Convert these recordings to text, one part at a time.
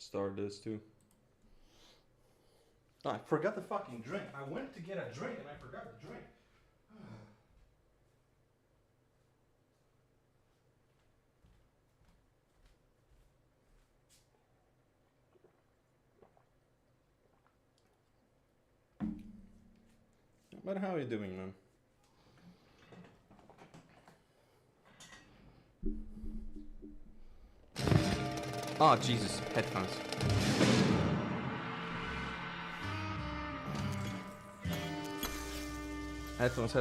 start this too. Oh, I forgot the fucking drink. I went to get a drink and I forgot the drink. But how are you doing, man? Oh, Jesus. Headphones. Headphones.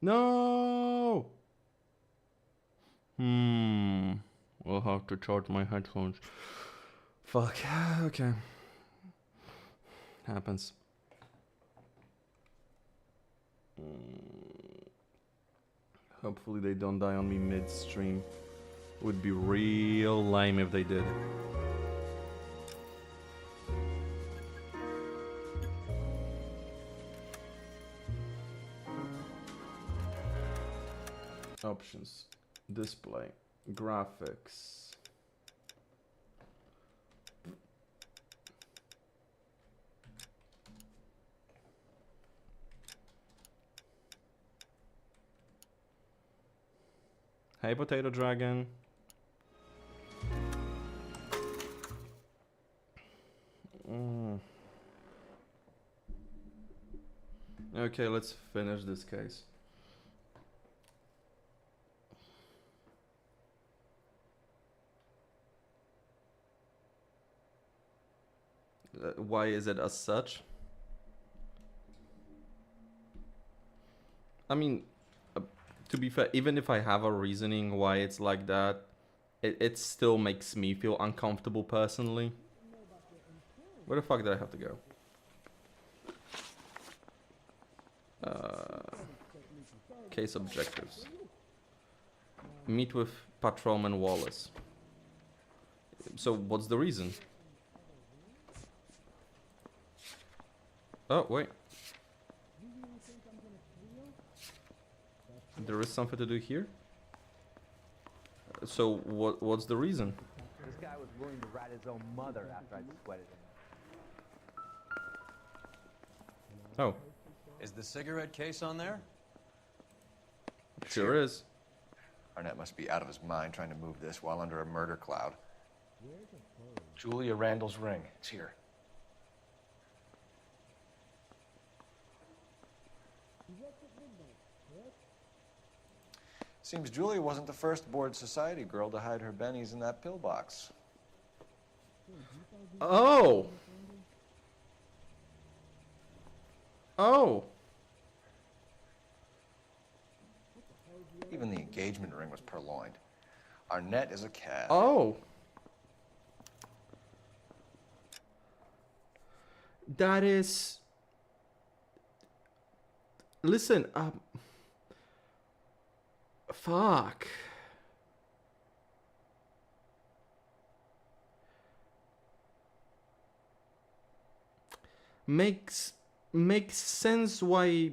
No! We'll have to charge my headphones. Fuck. Okay. Happens. Hopefully they don't die on me midstream. Would be real lame if they did. Options. Display. Graphics. Hey, Potato Dragon. Okay, let's finish this case. Why is it as such? I mean, to be fair, even if I have a reasoning why it's like that, it still makes me feel uncomfortable personally. Where the fuck did I have to go? Case objectives. Meet with Patrolman Wallace. So, what's the reason? Oh, wait. There is something to do here? So, what's the reason? This guy was willing to rat his own mother after I sweated him. Oh. Is the cigarette case on there? Sure is. Arnett must be out of his mind trying to move this while under a murder cloud. Julia Randall's ring. It's here. Seems Julia wasn't the first bored society girl to hide her bennies in that pillbox. Oh! Oh! Even the engagement ring was purloined. Arnett is a cad. Oh! That is... Listen, fuck. Makes sense why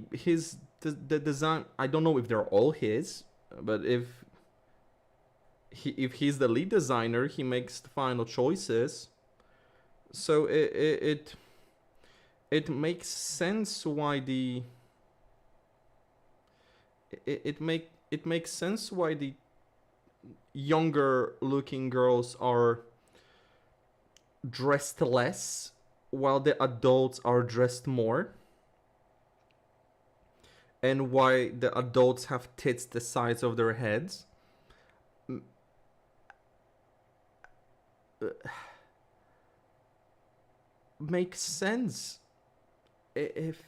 the design, I don't know if they're all his, but if he's the lead designer, he makes the final choices. So it makes sense why it makes sense why the younger looking girls are dressed less while the adults are dressed more, and why the adults have tits the size of their heads. Makes sense. If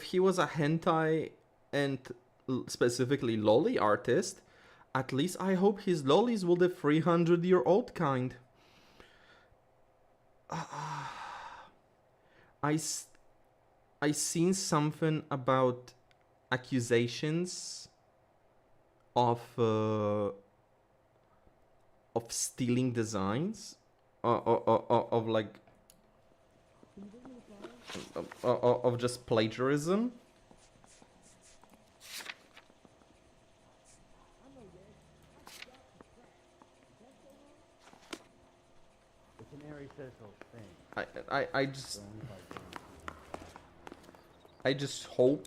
he was a hentai and specifically lolly artist, at least I hope his lollies will the 300-year-old kind. I seen something about accusations of stealing designs, of like of just plagiarism. Canary says he'll sing. I just hope.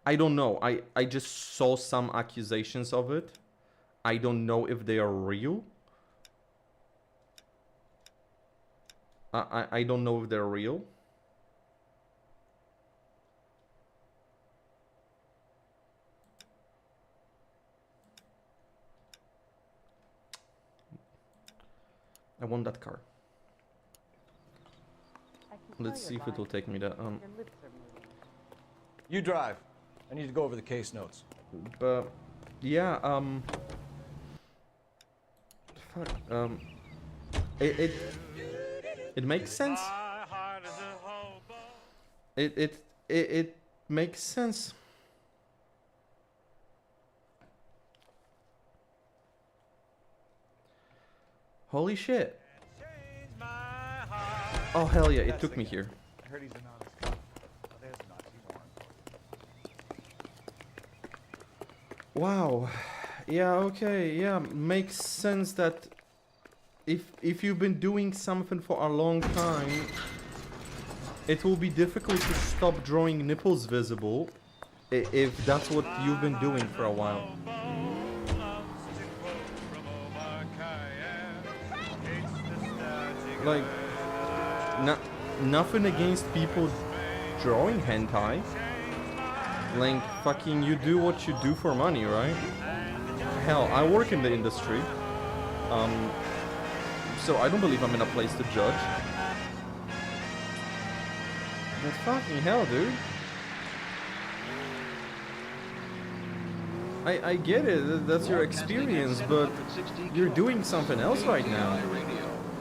I don't know. I just saw some accusations of it. I don't know if they are real. I don't know if they're real. I want that car. Let's see if it will take me there. You drive. I need to go over the case notes. But yeah, fuck, it makes sense. It makes sense. Holy shit. Oh hell yeah, it took me here. I heard he's an honest cop. Oh, there's not. Wow. Yeah, okay. Yeah, makes sense that if you've been doing something for a long time, it will be difficult to stop drawing nipples visible if that's what you've been doing for a while. Like, nothing against people drawing hentai. Like, fucking, you do what you do for money, right? Hell, I work in the industry. So I don't believe I'm in a place to judge. But fucking hell, dude. I get it, that's your experience, but you're doing something else right now.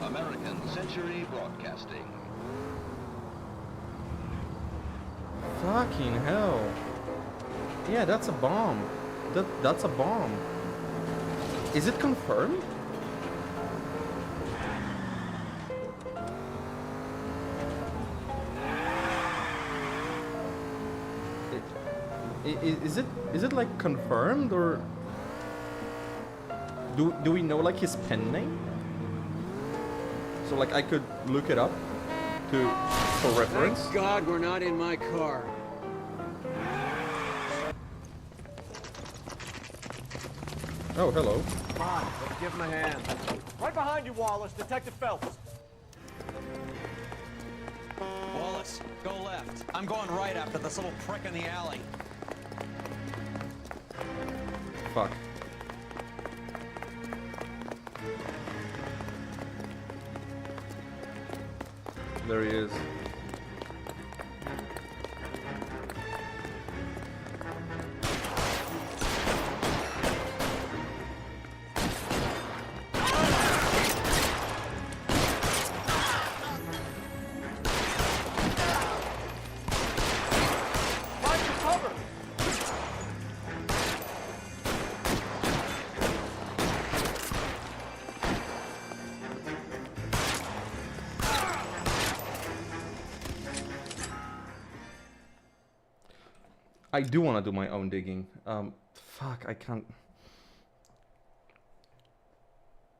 American Century Broadcasting. Fucking hell. Yeah, that's a bomb. That's a bomb. Is it confirmed? Is it like confirmed, or do we know like his pen name? So like I could look it up for reference. Thank God we're not in my car. Oh, hello. Come on, let's give him a hand. Right behind you, Wallace. Detective Phelps. Wallace, go left. I'm going right after this little prick in the alley. Fuck. There he is. Find your cover. I do want to do my own digging. Fuck, I can't.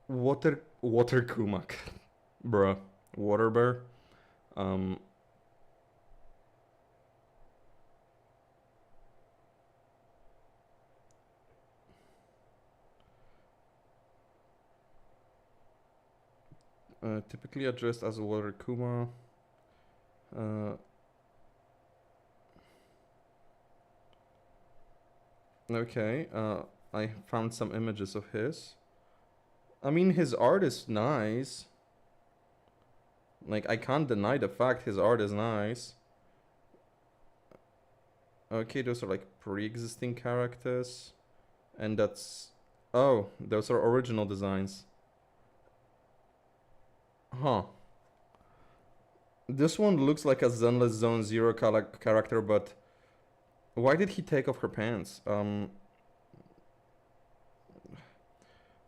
Water Kumak. Bruh. Water bear. Typically addressed as a water kuma. Okay, I found some images of his. I mean, his art is nice. Like, I can't deny the fact his art is nice. Okay, those are like pre-existing characters. And that's... Oh, those are original designs. Huh. This one looks like a Zenless Zone Zero character, but... Why did he take off her pants?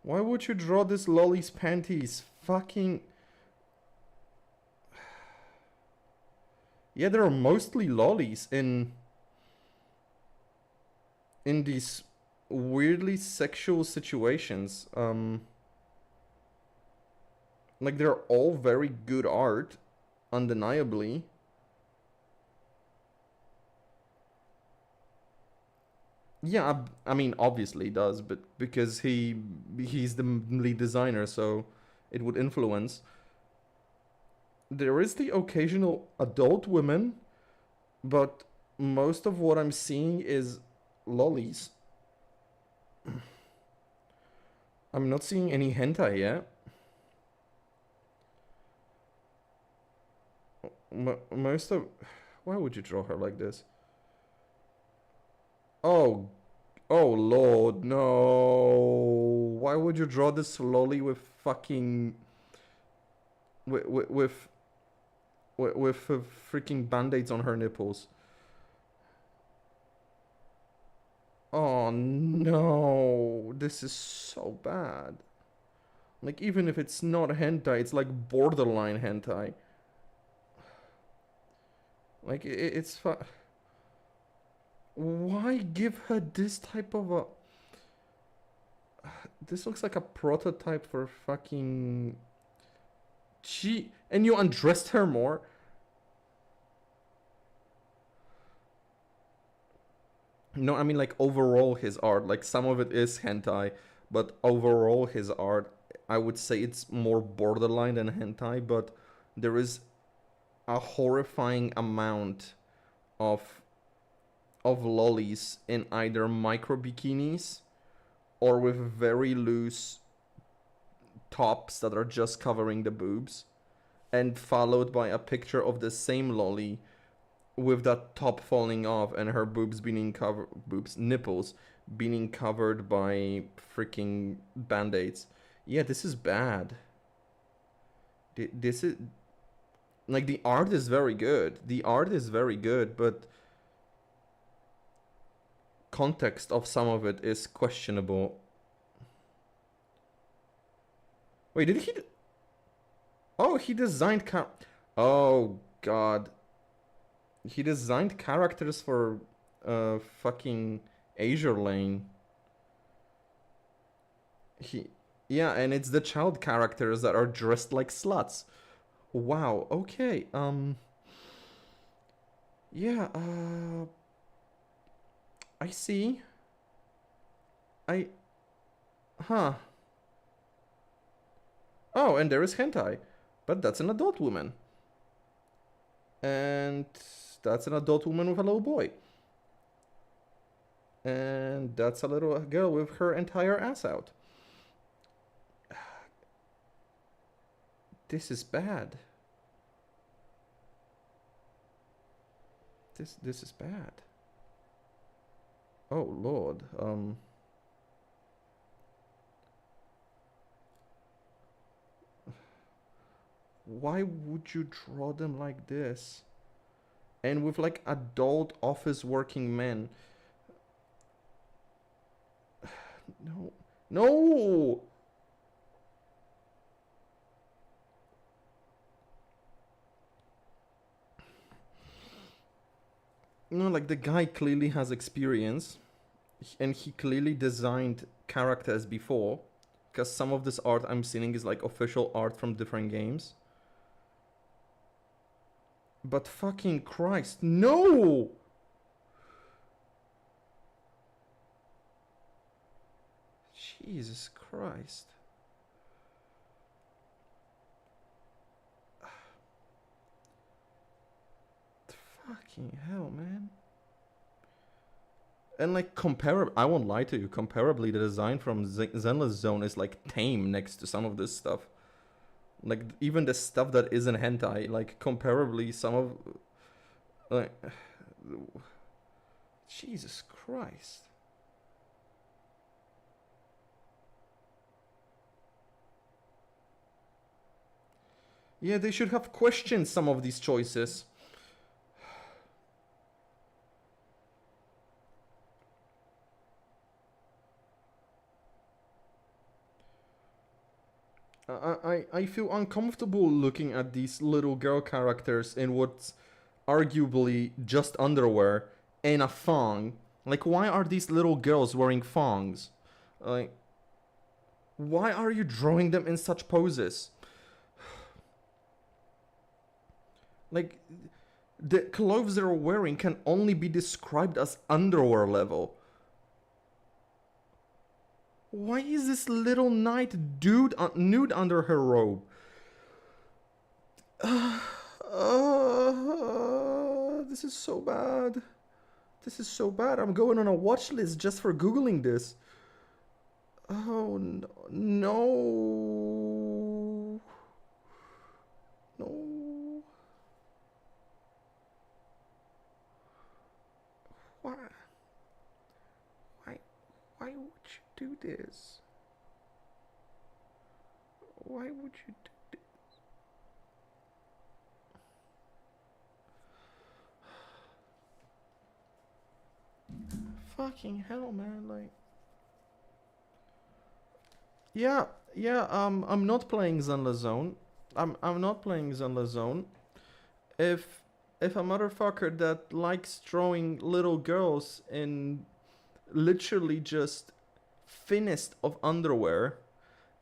Why would you draw this lolly's panties? Fucking... Yeah, there are mostly lollies in these weirdly sexual situations. Like they're all very good art, undeniably. Yeah, I mean obviously it does, but because he's the lead designer, so it would influence. There is the occasional adult women, but most of what I'm seeing is lollies. I'm not seeing any hentai yet. Most of... Why would you draw her like this? Oh lord, no. Why would you draw this lolly with fucking... With freaking band-aids on her nipples? Oh no, this is so bad. Like, even if it's not hentai, it's like borderline hentai. Like, it's why give her this type of a... This looks like a prototype for fucking... And you undressed her more? No, I mean like overall his art, like some of it is hentai, but overall his art, I would say it's more borderline than hentai, but there is a horrifying amount of lollies in either micro bikinis or with very loose tops that are just covering the boobs, and followed by a picture of the same lolly with that top falling off and her nipples being covered by freaking band-aids. Yeah, this is bad. This is like, the art is very good. The art is very good, but context of some of it is questionable. Wait, did he... Oh, he designed oh god. He designed characters for fucking Azure Lane. Yeah, and it's the child characters that are dressed like sluts. Wow, okay. Yeah, I see. Huh. Oh, and there is hentai. But that's an adult woman. And that's an adult woman with a little boy. And that's a little girl with her entire ass out. This is bad. This is bad. Oh lord. Why would you draw them like this? And with like adult office working men. No. No! No, like the guy clearly has experience. And he clearly designed characters before. Because some of this art I'm seeing is like official art from different games. But fucking Christ, no! Jesus Christ. Fucking hell, man. And like I won't lie to you, comparably the design from Zenless Zone is like tame next to some of this stuff. Like, even the stuff that isn't hentai, like, comparably, some of... Like... Jesus Christ. Yeah, they should have questioned some of these choices. I feel uncomfortable looking at these little girl characters in what's arguably just underwear and a thong Like, why are these little girls wearing thongs? Like, why are you drawing them in such poses? Like, the clothes they're wearing can only be described as underwear level. Why is this little knight dude nude under her robe? This is so bad. This is so bad. I'm going on a watch list just for Googling this. Oh, no. No. No. Why? Why would you do this? Why would you do this? Fucking hell, man, like... Yeah, I'm not playing Zenless Zone. I'm not playing Zenless Zone. If a motherfucker that likes drawing little girls in literally just thinnest of underwear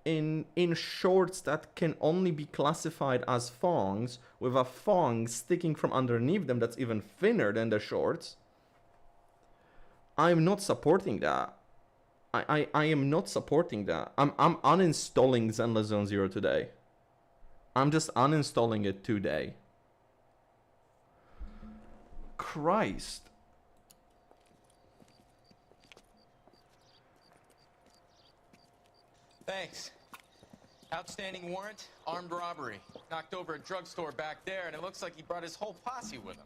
in shorts that can only be classified as thongs, with a thong sticking from underneath them that's even thinner than the shorts, I'm not supporting that. I am not supporting that. I'm uninstalling Zenless Zone Zero today. I'm just uninstalling it today. Christ. Thanks. Outstanding warrant, armed robbery. Knocked over a drugstore back there, and it looks like he brought his whole posse with him.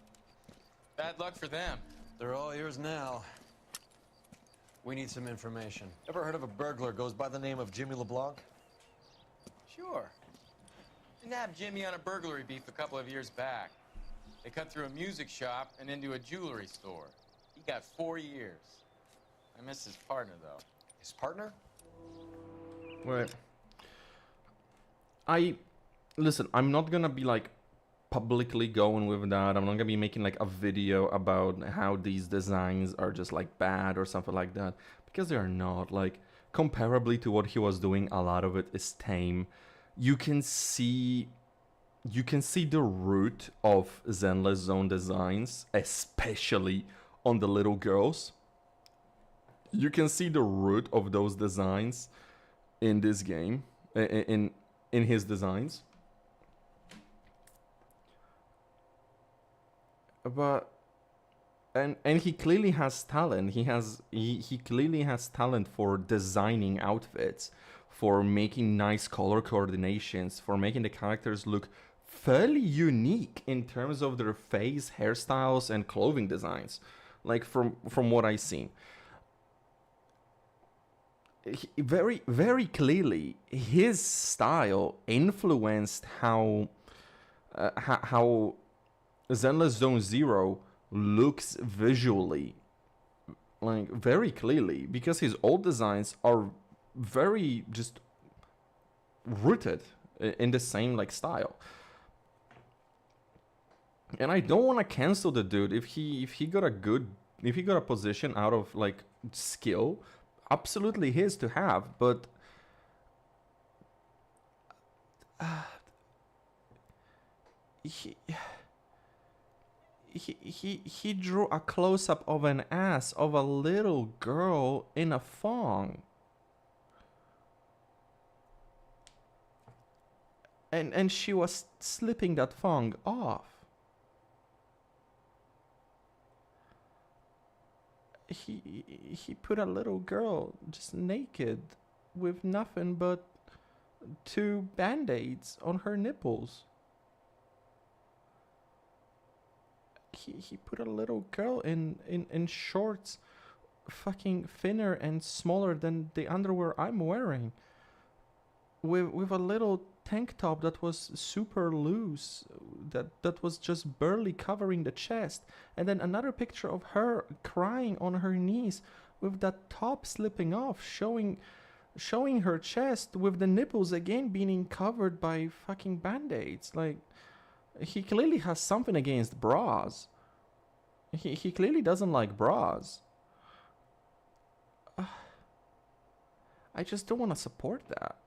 Bad luck for them. They're all yours now. We need some information. Ever heard of a burglar goes by the name of Jimmy LeBlanc? Sure. I nabbed Jimmy on a burglary beef a couple of years back. They cut through a music shop and into a jewelry store. He got 4 years. I miss his partner, though. His partner? Right. Listen, I'm not gonna be like publicly going with that. I'm not gonna be making like a video about how these designs are just like bad or something like that, because they are not. Like, comparably to what he was doing, a lot of it is tame. You can see the root of Zenless Zone designs, especially on the little girls. You can see the root of those designs in this game, in his designs. But and he clearly has talent. He clearly has talent for designing outfits, for making nice color coordinations, for making the characters look fairly unique in terms of their face, hairstyles, and clothing designs. Like from what I've seen. Very, very clearly, his style influenced how Zenless Zone Zero looks visually, like very clearly, because his old designs are very just rooted in the same like style. And I don't want to cancel the dude if he got a position out of like skill. Absolutely his to have, but he drew a close-up of an ass of a little girl in a thong, and she was slipping that thong off. He put a little girl just naked with nothing but 2 band-aids on her nipples. He put a little girl in shorts fucking thinner and smaller than the underwear I'm wearing, with a little tank top that was super loose, that was just barely covering the chest, and then another picture of her crying on her knees with that top slipping off, showing her chest, with the nipples again being covered by fucking band-aids. Like, he clearly has something against bras. He clearly doesn't like bras. I just don't want to support that.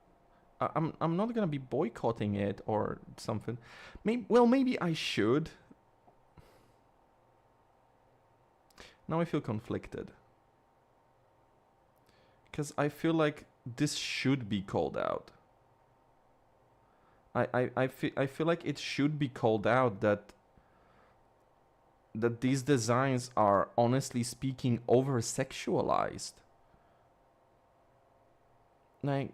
I'm not gonna be boycotting it or something. Maybe I should. Now I feel conflicted. Because I feel like this should be called out. I feel like it should be called out that these designs are, honestly speaking, over sexualized. Like,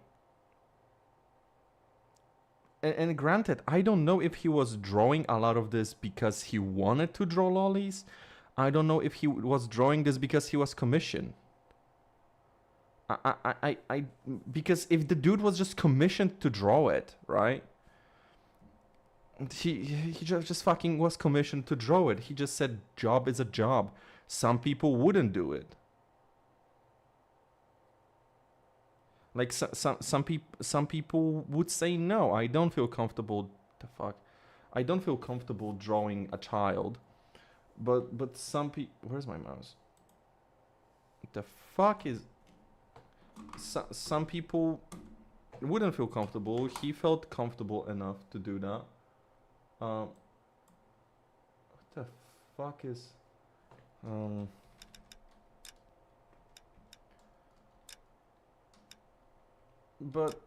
and granted, I don't know if he was drawing a lot of this because he wanted to draw lollies. I don't know if he was drawing this because he was commissioned. Because if the dude was just commissioned to draw it, right? He just fucking was commissioned to draw it. He just said job is a job. Some people wouldn't do it. Like some people would say no, I don't feel comfortable. The fuck, I don't feel comfortable drawing a child. But some people, where's my mouse? The fuck is? Some people wouldn't feel comfortable. He felt comfortable enough to do that. What the fuck is? But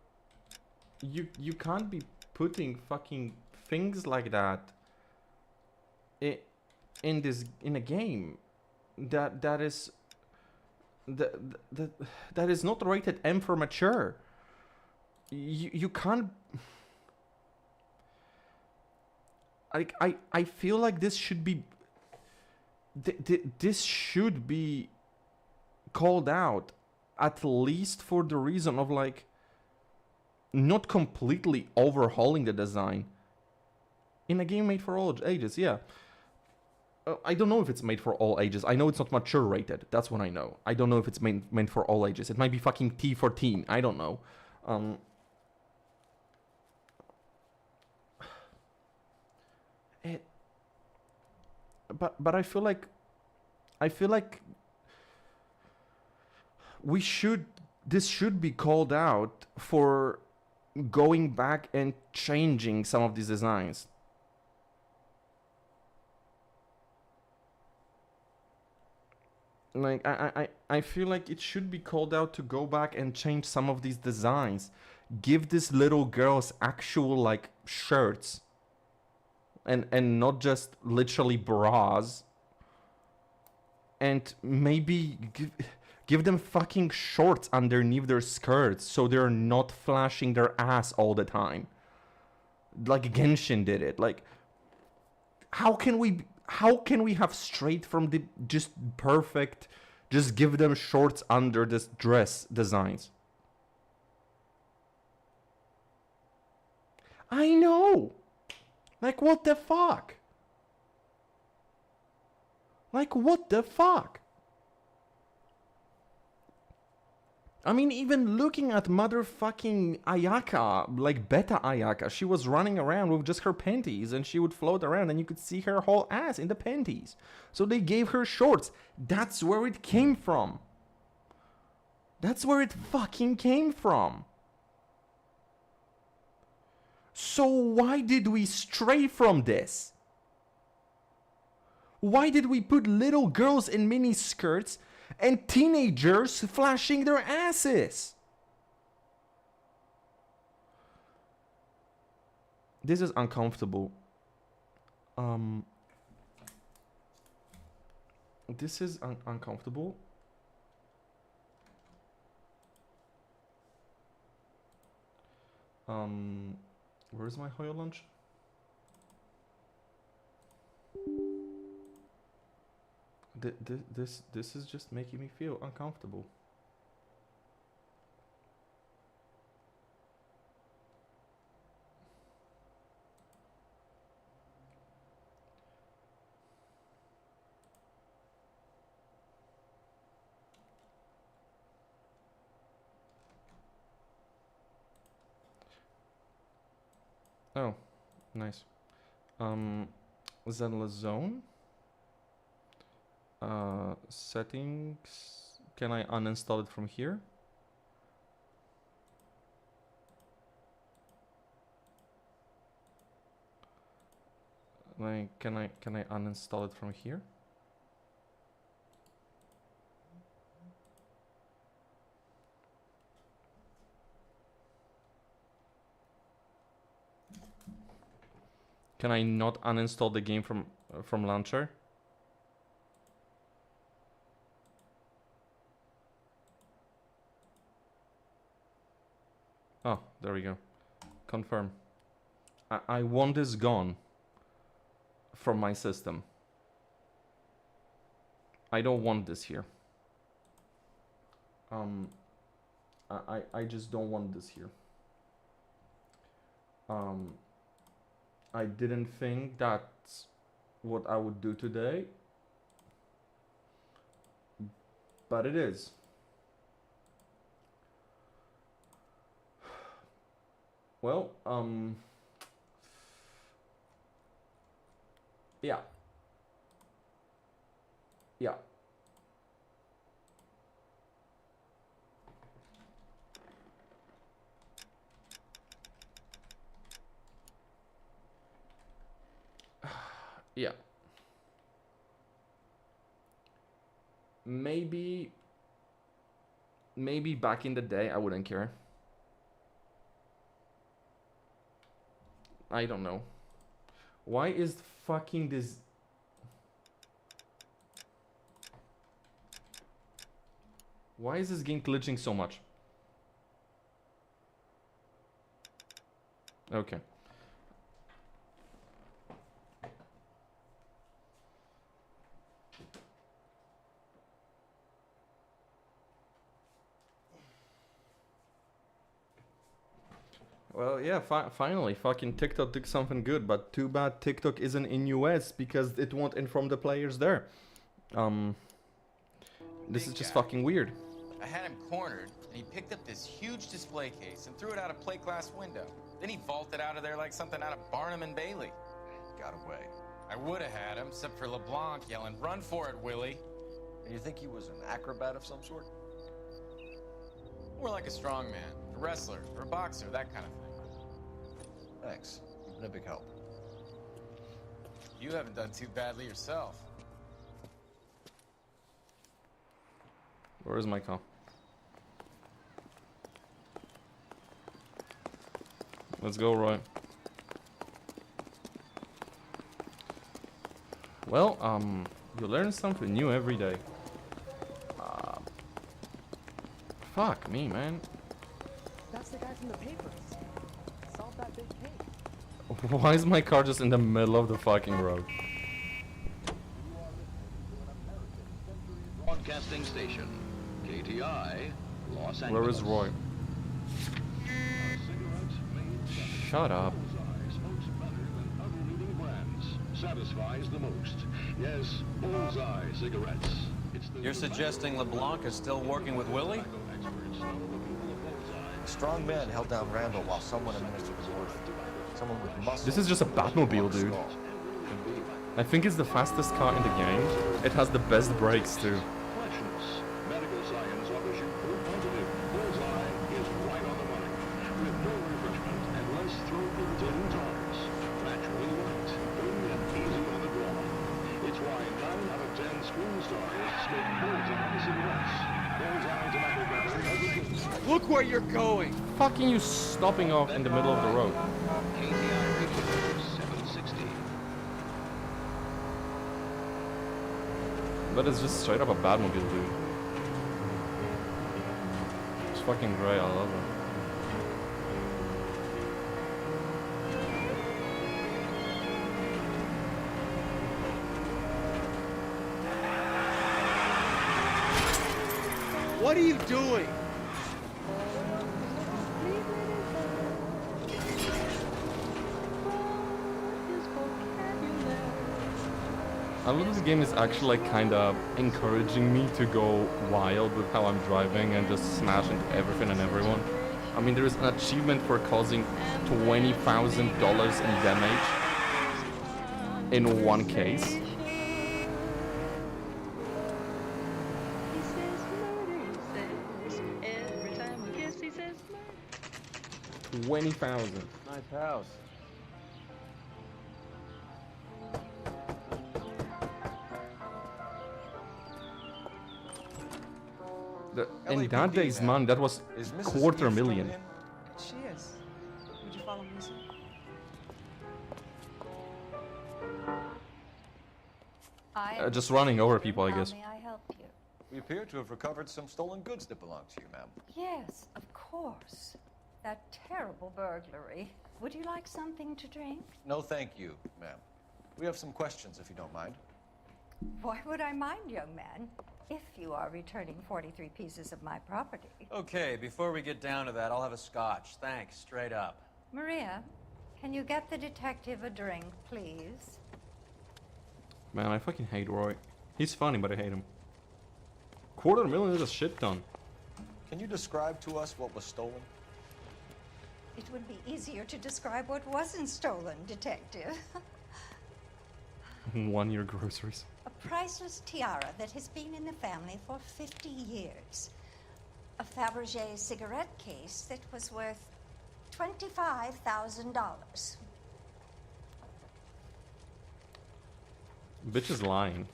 you can't be putting fucking things like that in a game that is not rated M for mature. You can't. Like I feel like this should be this should be called out, at least for the reason of like not completely overhauling the design in a game made for all ages. Yeah, I don't know if it's made for all ages. I know it's not mature rated. That's what I know. I don't know if it's meant for all ages. It might be fucking T for teen. I don't know. But I feel like this should be called out for going back and changing some of these designs. Like I feel like it should be called out to go back and change some of these designs. Give these little girls actual like shirts. And not just literally bras. And maybe give them fucking shorts underneath their skirts so they're not flashing their ass all the time. Like Genshin did it. Like, how can we have straight from the just perfect, just give them shorts under this dress designs? I know. Like, what the fuck? Like, what the fuck? I mean, even looking at motherfucking Ayaka, like Beta Ayaka, she was running around with just her panties and she would float around and you could see her whole ass in the panties. So they gave her shorts. That's where it came from. That's where it fucking came from. So why did we stray from this? Why did we put little girls in mini skirts and teenagers flashing their asses? This is uncomfortable. This is uncomfortable. Where's my Hoyo lunch? This is just making me feel uncomfortable. Oh, nice. Zenless Zone. Settings. Can I uninstall it from here? Like, can I uninstall it from here? Can I not uninstall the game from launcher? Oh, there we go. Confirm. I want this gone from my system. I don't want this here. I just don't want this here. I didn't think that's what I would do today, but it is. Well, yeah. Yeah. Yeah. Maybe back in the day I wouldn't care. I don't know. Why is fucking this... Why is this game glitching so much? Okay. Well, yeah, finally, fucking TikTok did something good, but too bad TikTok isn't in US because it won't inform the players there. This is just fucking weird. I had him cornered, and he picked up this huge display case and threw it out a plate glass window. Then he vaulted out of there like something out of Barnum and Bailey. Got away. I would have had him, except for LeBlanc yelling, "Run for it, Willie!" And you think he was an acrobat of some sort? More like a strongman, a wrestler, or a boxer, that kind of thing. Thanks. You've been a big help. You haven't done too badly yourself. Where is my car? Let's go, Roy. Well, you learn something new every day. Fuck me, man. That's the guy from the papers. Solved that big case. Why is my car just in the middle of the fucking road? Broadcasting station, KTI, Los Angeles. Where is Roy? Shut up. Smokes better than other leading brands. Satisfies the most. Yes, Bullseye cigarettes. It's the You're suggesting LeBlanc is still working with Willie? experts know the people of Bullseye. A strong man held down Randall while someone administered the morphine. Someone with muscle. This is just a Batmobile, dude. Could be. I think it's the fastest car in the game. It has the best brakes, too. Freshness. Medical science offers you proof positive. Bullseye is right on the money. With more refreshment and less throat-irritating tars. Naturally light, clean and easy on the draw. It's why 9 out of 10 screen stars smoke Bullseye cigarettes. Bullseye tobacco beverage. Look where you're going! Fucking you stopping off in the middle of the road. KTI Radio 760. But it's just straight up a Batmobile, dude. It's fucking great, I love it. What are you doing? I love this game is actually like kind of encouraging me to go wild with how I'm driving and just smash into everything and everyone. I mean, there is an achievement for causing $20,000 in damage in one case. $20,000. Nice house. In LAPD, that day's ma'am. money, that was Is Mrs. quarter Eastrom million. in? She is. Would you follow me, sir? Just running over people, I guess. How may I help you? We appear to have recovered some stolen goods that belong to you, ma'am. Yes, of course. That terrible burglary. Would you like something to drink? No, thank you, ma'am. We have some questions, if you don't mind. Why would I mind, young man, if you are returning 43 pieces of my property? Okay, before we get down to that, I'll have a scotch. Thanks, straight up. Maria, can you get the detective a drink, please? Man, I fucking hate Roy. He's funny, but I hate him. Quarter million is a shit ton. Can you describe to us what was stolen? It would be easier to describe what wasn't stolen, detective. 1 year groceries. A priceless tiara that has been in the family for 50 years. A Fabergé cigarette case that was worth $25,000. Bitch is lying.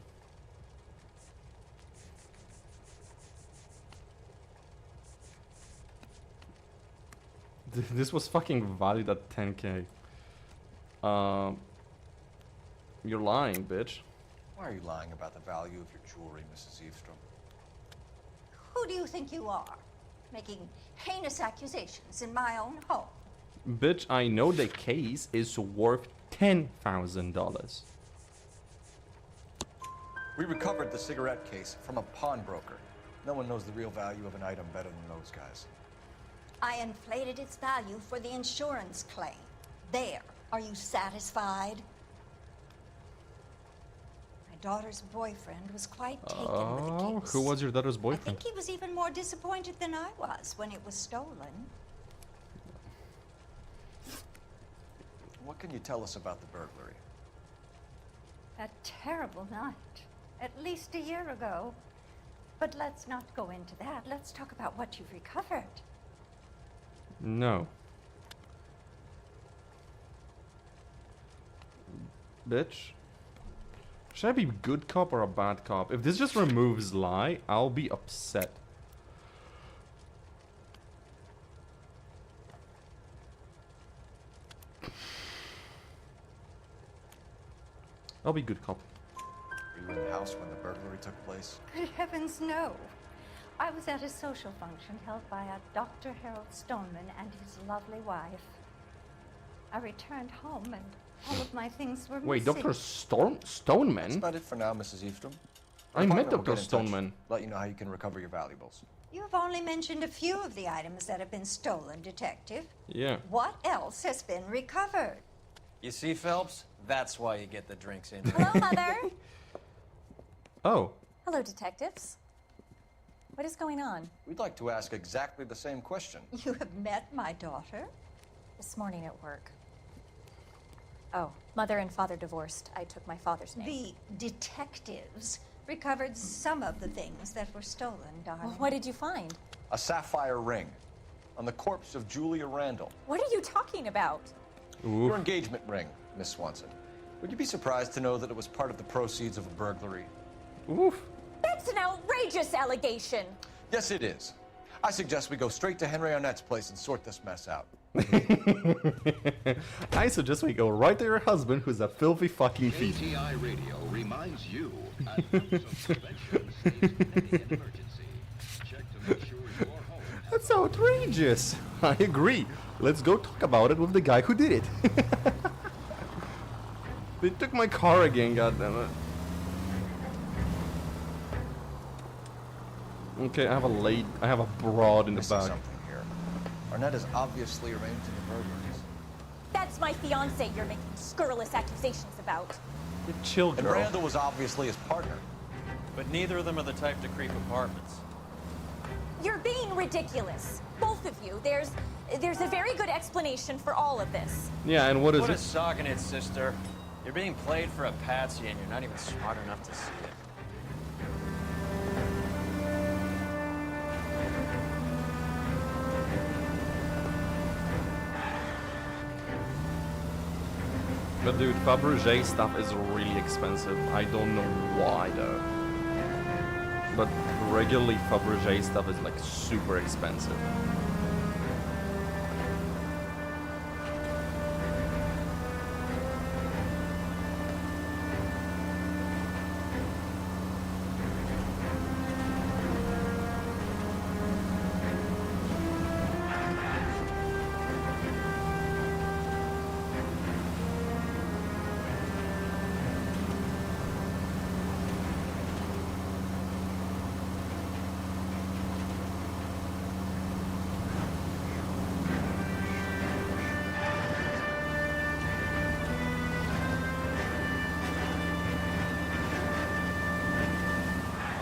This was fucking valued at 10k. You're lying, bitch. Why are you lying about the value of your jewelry, Mrs. Eastrom? Who do you think you are? Making heinous accusations in my own home. Bitch, I know the case is worth $10,000. We recovered the cigarette case from a pawnbroker. No one knows the real value of an item better than those guys. I inflated its value for the insurance claim. There. Are you satisfied? My daughter's boyfriend was quite taken with the case. Who was your daughter's I boyfriend? think he was even more disappointed than I was when it was stolen. What can you tell us about the burglary? A terrible night. At least a year ago. But let's not go into that. Let's talk about what you've recovered. No. Bitch. Should I be good cop or a bad cop? If this just removes lie, I'll be upset. I'll be good cop. Were you in the house when the burglary took place? Good heavens, no. I was at a social function held by a Dr. Harold Stoneman and his lovely wife. I returned home and all of my things were Wait, missing. Dr. Stoneman? That's about it for now, Mrs. Eastrom. I Your met department will Dr. get in touch, Stoneman. Let you know how you can recover your valuables. You've only mentioned a few of the items that have been stolen, Detective. Yeah. What else has been recovered? You see, Phelps? That's why you get the drinks in. Hello, Mother. Oh. Hello, detectives. What is going on? We'd like to ask exactly the same question. You have met my daughter? This morning at work. Oh, Mother and Father divorced. I took my father's name. The detectives recovered some of the things that were stolen, darling. Well, what did you find? A sapphire ring on the corpse of Julia Randall. What are you talking about? Oof. Your engagement ring, Miss Swanson. Would you be surprised to know that it was part of the proceeds of a burglary? Oof. That's an outrageous allegation. Yes, it is. I suggest we go straight to Henry Arnett's place and sort this mess out. I suggest we go right to your husband, who's a filthy fucking thief. KTI Radio reminds you at times of prevention, safe pending an emergency. Check to make sure your home has That's outrageous. I agree. Let's go talk about it with the guy who did it. They took my car again, goddammit. Okay, I have a broad in the Missing back. something here. Arnett is obviously arranged in the burglaries. That's my fiance you're making scurrilous accusations about. Chill, And girl. Randall was obviously his partner. But neither of them are the type to creep apartments. You're being ridiculous. Both of you. There's a very good explanation for all of this. Yeah, and what is Put a it? sock in it, sister. You're being played for a patsy and you're not even smart enough to see it. But dude, Fabergé stuff is really expensive. I don't know why though. But regularly Fabergé stuff is like super expensive.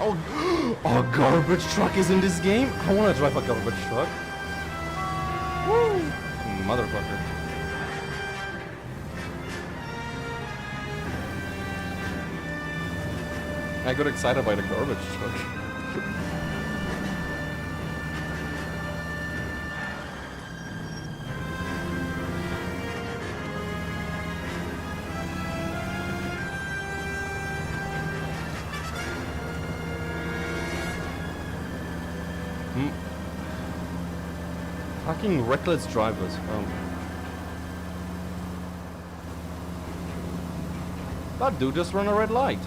Oh, a garbage truck is in this game? I want to drive a garbage truck. Woo! Motherfucker. I got excited by the garbage truck. Fucking reckless drivers. That dude just ran a red light.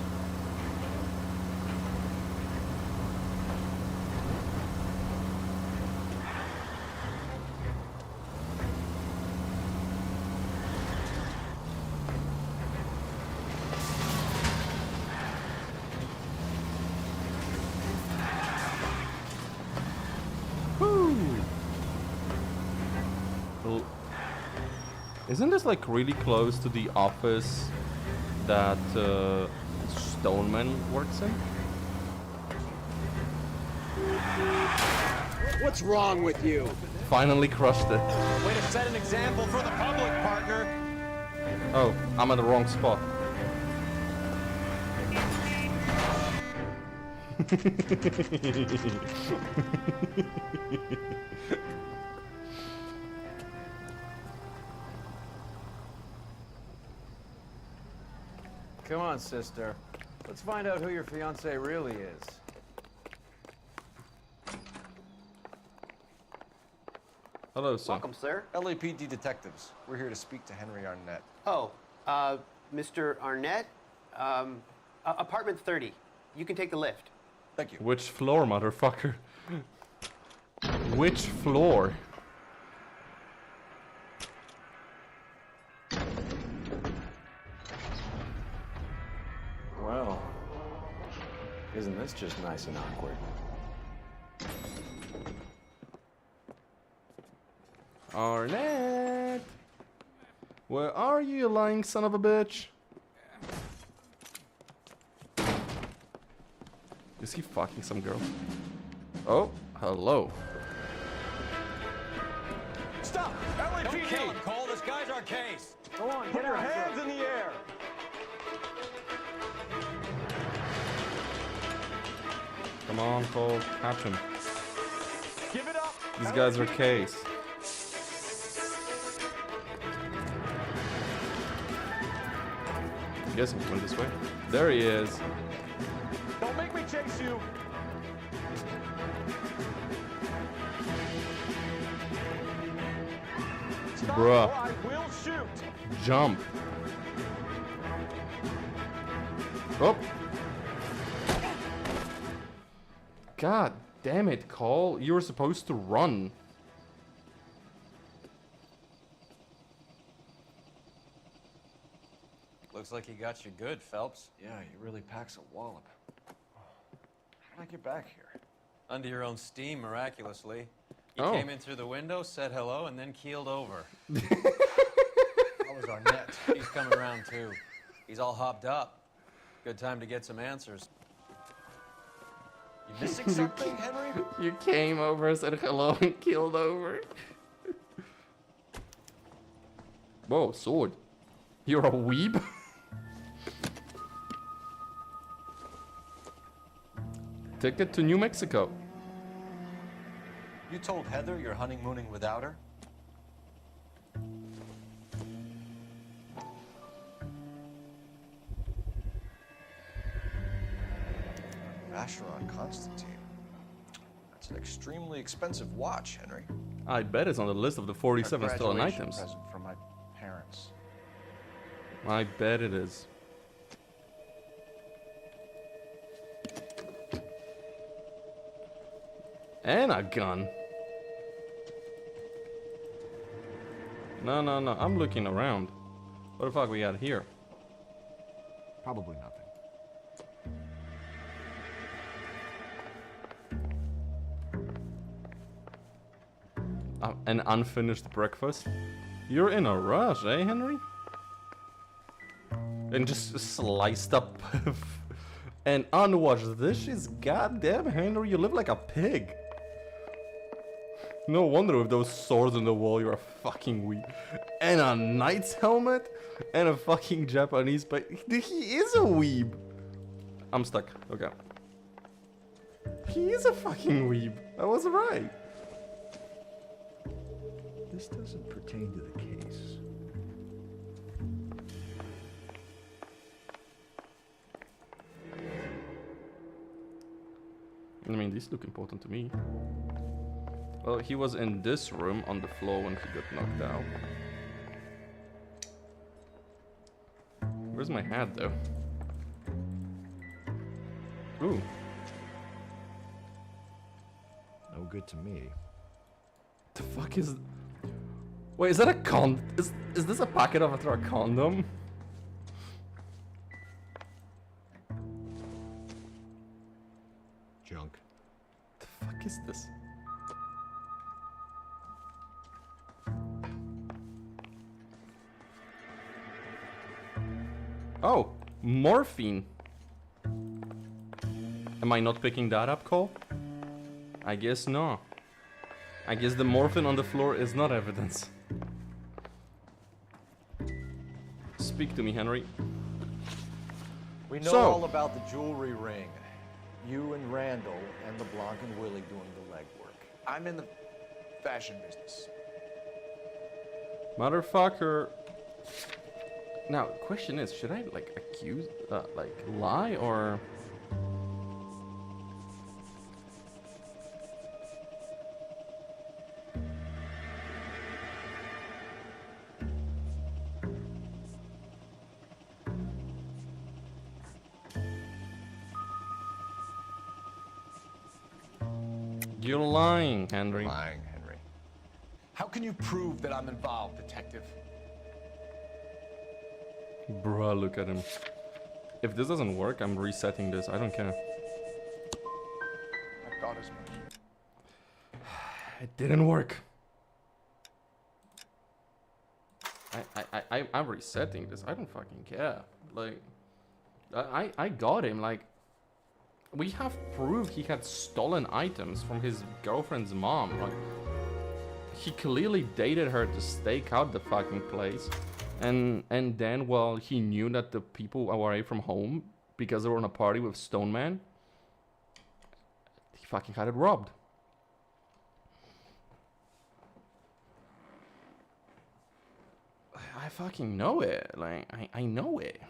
Isn't this like really close to the office that Stoneman works in? What's wrong with you? Finally crushed it. Way to set an example for the public, partner. Oh, I'm at the wrong spot. Come on, sister. Let's find out who your fiance really is. Hello, son. Welcome, sir. LAPD detectives. We're here to speak to Henry Arnett. Oh, Mr. Arnett? Apartment 30. You can take the lift. Thank you. Which floor, motherfucker? Which floor? Well, isn't this just nice and awkward? Arnett! Where are you, you lying son of a bitch? Is he fucking some girl? Oh, hello. Stop! Don't kill LAPD! him, Cole. This guy's our case. Go on, Put get your out hands in the air! Come on, Cole, catch him. Give it up! These guys are case. I guess he went this way. There he is. Don't make me chase you! Stop Bruh. or I will shoot! Jump. Oh. God damn it, Cole. You were supposed to run. Looks like he got you good, Phelps. Yeah, he really packs a wallop. How did I get back here? Under your own steam, miraculously. He Oh. came in through the window, said hello, and then keeled over. How was Arnett? He's coming around, too. He's all hopped up. Good time to get some answers. You missing something, Henry? You came over, said hello, and killed over. Whoa, sword. You're a weeb? Ticket to New Mexico. You told Heather you're honeymooning without her? Vacheron Constantine. It's an extremely expensive watch, Henry. I bet it's on the list of the 47 stolen Graduation items. present from my parents. I bet it is. And a gun. No, no, no. I'm looking around. What the fuck we got here? Probably nothing. An unfinished breakfast? You're in a rush, eh, Henry? And just sliced up and unwashed dishes? Goddamn, Henry, you live like a pig. No wonder with those swords on the wall you're a fucking weeb. And a knight's helmet? And a fucking Japanese he is a weeb. I'm stuck. Okay. He is a fucking weeb. I was right. This doesn't pertain to the case. I mean, these look important to me. Well, he was in this room on the floor when he got knocked out. Where's my hat, though? Ooh. No good to me. The fuck is... Wait, is that a Is this a packet after a condom? Junk. The fuck is this? Oh, morphine. Am I not picking that up, Cole? I guess no. I guess the morphine on the floor is not evidence. Speak to me, Henry. We know So- all about the jewelry ring. You and Randall and LeBlanc and Willie doing the legwork. I'm in the fashion business. Motherfucker. Now, question is, should I, like, accuse, like, lie, or... You're lying, Henry. Lying, Henry. How can you prove that I'm involved, detective? Bruh, look at him. If this doesn't work, I'm resetting this. I don't care. I thought as much. It didn't work. I'm resetting this. I don't fucking care. Like, I got him. Like, we have proof he had stolen items from his girlfriend's mom. Like, he clearly dated her to stake out the fucking place. And then, well, he knew that the people were away from home because they were on a party with Stoneman. He fucking had it robbed. I fucking know it. Like, I know it.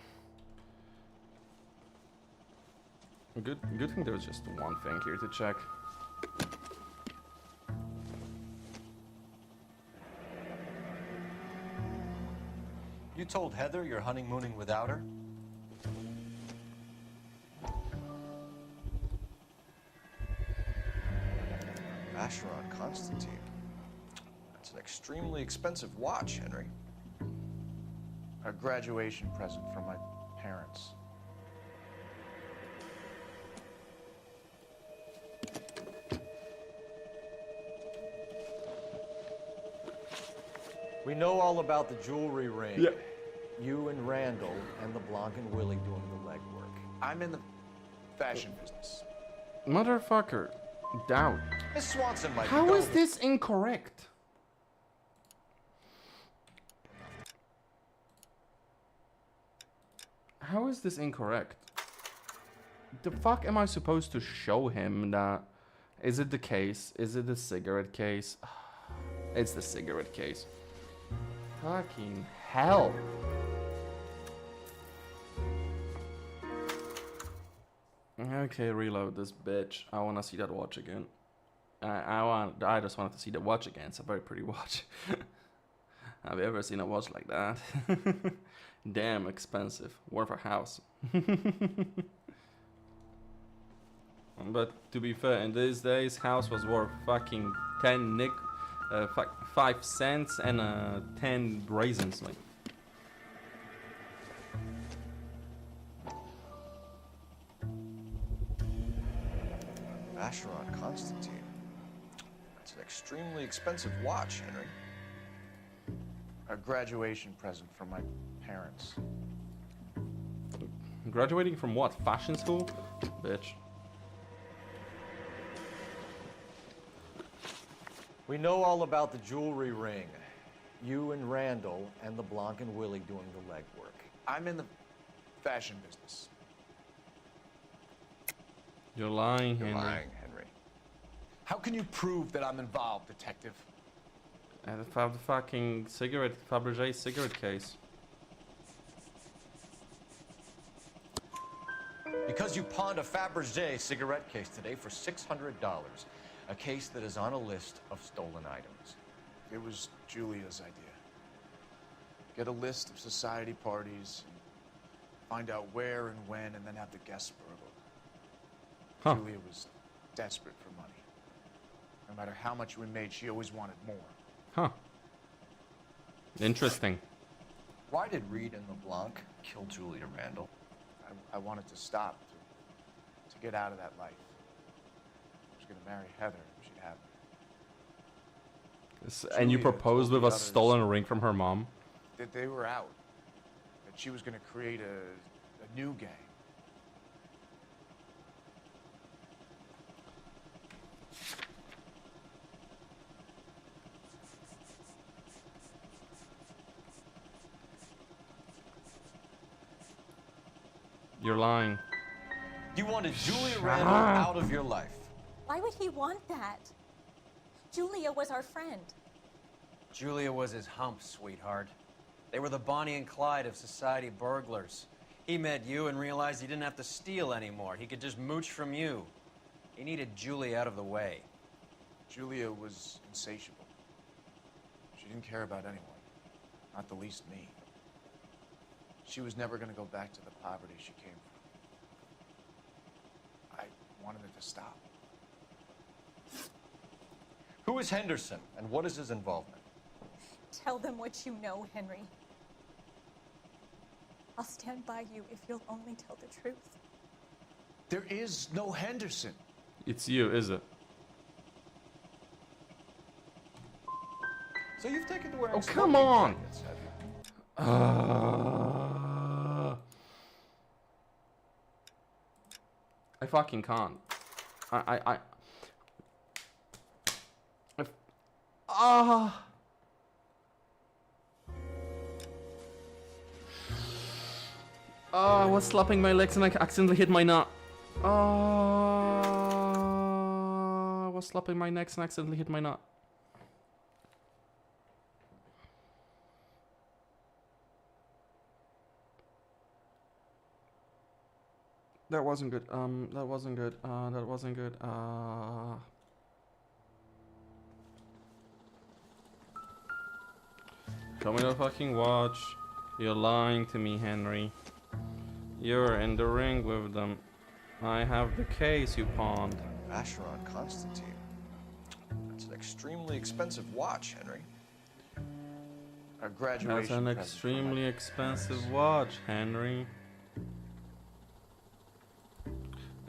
Good thing there's just one thing here to check. You told Heather you're honeymooning without her? Vacheron Constantine. That's an extremely expensive watch, Henry. A graduation present from my parents. We know all about the jewelry ring. Yeah. You and Randall and LeBlanc and Willie doing the legwork. I'm in the fashion business. Motherfucker. Doubt. Miss Swanson might How be is this incorrect? How is this incorrect? The fuck am I supposed to show him that? Is it the case? Is it the cigarette case? It's the cigarette case. Fucking hell. Okay, reload this bitch. I wanna see that watch again. I just wanted to see the watch again. It's a very pretty watch. Have you ever seen a watch like that? Damn expensive. Worth a house. But to be fair, in these days, house was worth fucking 5 cents and 10 raisins. Like. Vacheron Constantine. That's an extremely expensive watch, Henry. A graduation present from my parents. Graduating from what? Fashion school? Bitch. We know all about the jewelry ring. You and Randall and LeBlanc and Willie doing the legwork. I'm in the fashion business. You're lying, You're Henry. lying, Henry. How can you prove that I'm involved, detective? I found the fucking Fabergé cigarette case. Because you pawned a Fabergé cigarette case today for $600. A case that is on a list of stolen items. It was Julia's idea. Get a list of society parties, and find out where and when, and then have the guests burgled. Huh. Julia was desperate for money. No matter how much we made, she always wanted more. Huh. Interesting. Why did Reed and LeBlanc kill Julia Randall? I wanted to stop, to get out of that life. I was gonna marry Heather if she'd have me. And you Julia proposed told with the a others stolen ring from her mom? that they were out. That she was gonna create a new gang. You're lying. You wanted Julia Randall out of your life. Why would he want that? Julia was our friend. Julia was his hump, sweetheart. They were the Bonnie and Clyde of society burglars. He met you and realized he didn't have to steal anymore. He could just mooch from you. He needed Julia out of the way. Julia was insatiable. She didn't care about anyone, not the least me. She was never going to go back to the poverty she came from. I wanted it to stop. Who is Henderson, and what is his involvement? Tell them what you know, Henry. I'll stand by you if you'll only tell the truth. There is no Henderson. It's you, is it? So you've taken to wearing Oh, come smoking on! jackets, have you? I fucking can't. I was slapping my legs and I accidentally hit my nut. I was slapping my legs and accidentally hit my nut. That wasn't good. That wasn't good. That wasn't good. Show me the fucking watch. You're lying to me, Henry. You're in the ring with them. I have the case you pawned. Vacheron Constantine. That's an extremely expensive watch, Henry. A graduation That's an present from extremely my expensive parents. watch, Henry.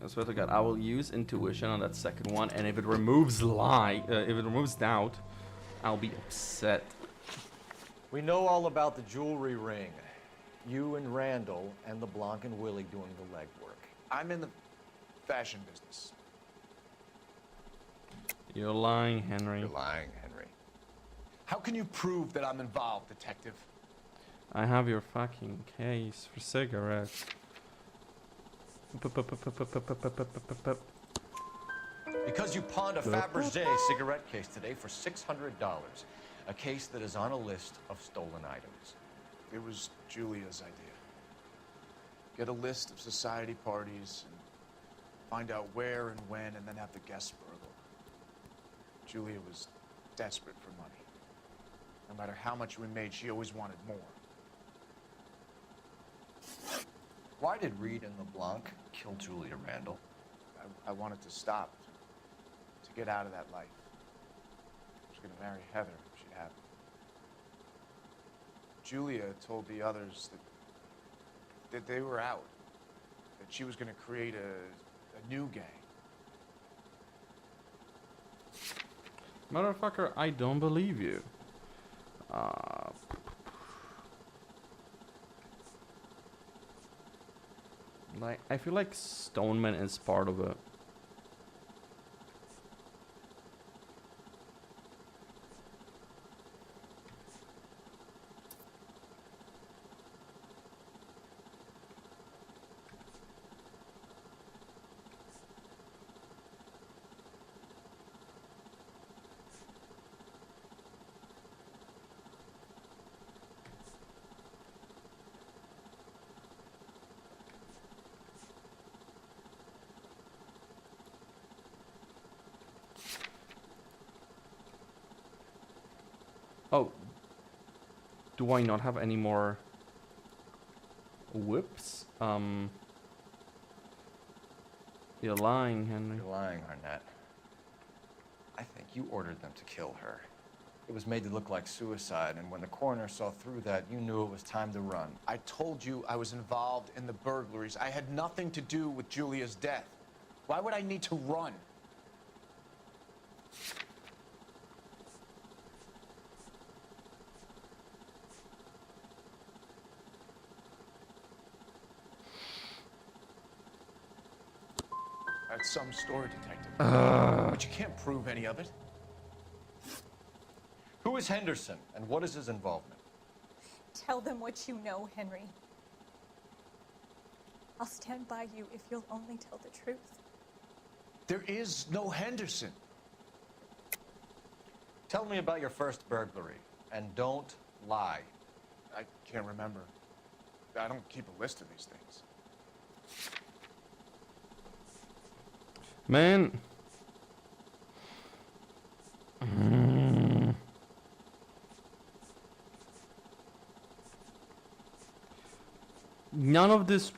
I swear to God, I will use intuition on that second one, and if it removes if it removes doubt, I'll be upset. We know all about the jewelry ring. You and Randall and LeBlanc and Willie doing the legwork. I'm in the fashion business. You're lying, Henry. You're lying, Henry. How can you prove that I'm involved, detective? I have your fucking case for cigarettes. Because you pawned a Fabergé cigarette case today for $600. A case that is on a list of stolen items. It was Julia's idea. Get a list of society parties, and find out where and when, and then have the guests burgled. Julia was desperate for money. No matter how much we made, she always wanted more. Why did Reed and LeBlanc kill Julia Randall? I wanted to stop, to get out of that life. She was gonna marry Heather if she'd have me. Julia told the others that they were out, that she was gonna create a new gang. Motherfucker, I don't believe you. Like, I feel like Stoneman is part of it. Oh, do I not have any more whips? You're lying, Henry. You're lying, Arnett. I think you ordered them to kill her. It was made to look like suicide, and when the coroner saw through that, you knew it was time to run. I told you I was involved in the burglaries. I had nothing to do with Julia's death. Why would I need to run? That's some story, detective. But you can't prove any of it. Who is Henderson, and what is his involvement? Tell them what you know, Henry. I'll stand by you if you'll only tell the truth. There is no Henderson. Tell me about your first burglary, and don't lie. I can't remember. I don't keep a list of these things. Man. None of this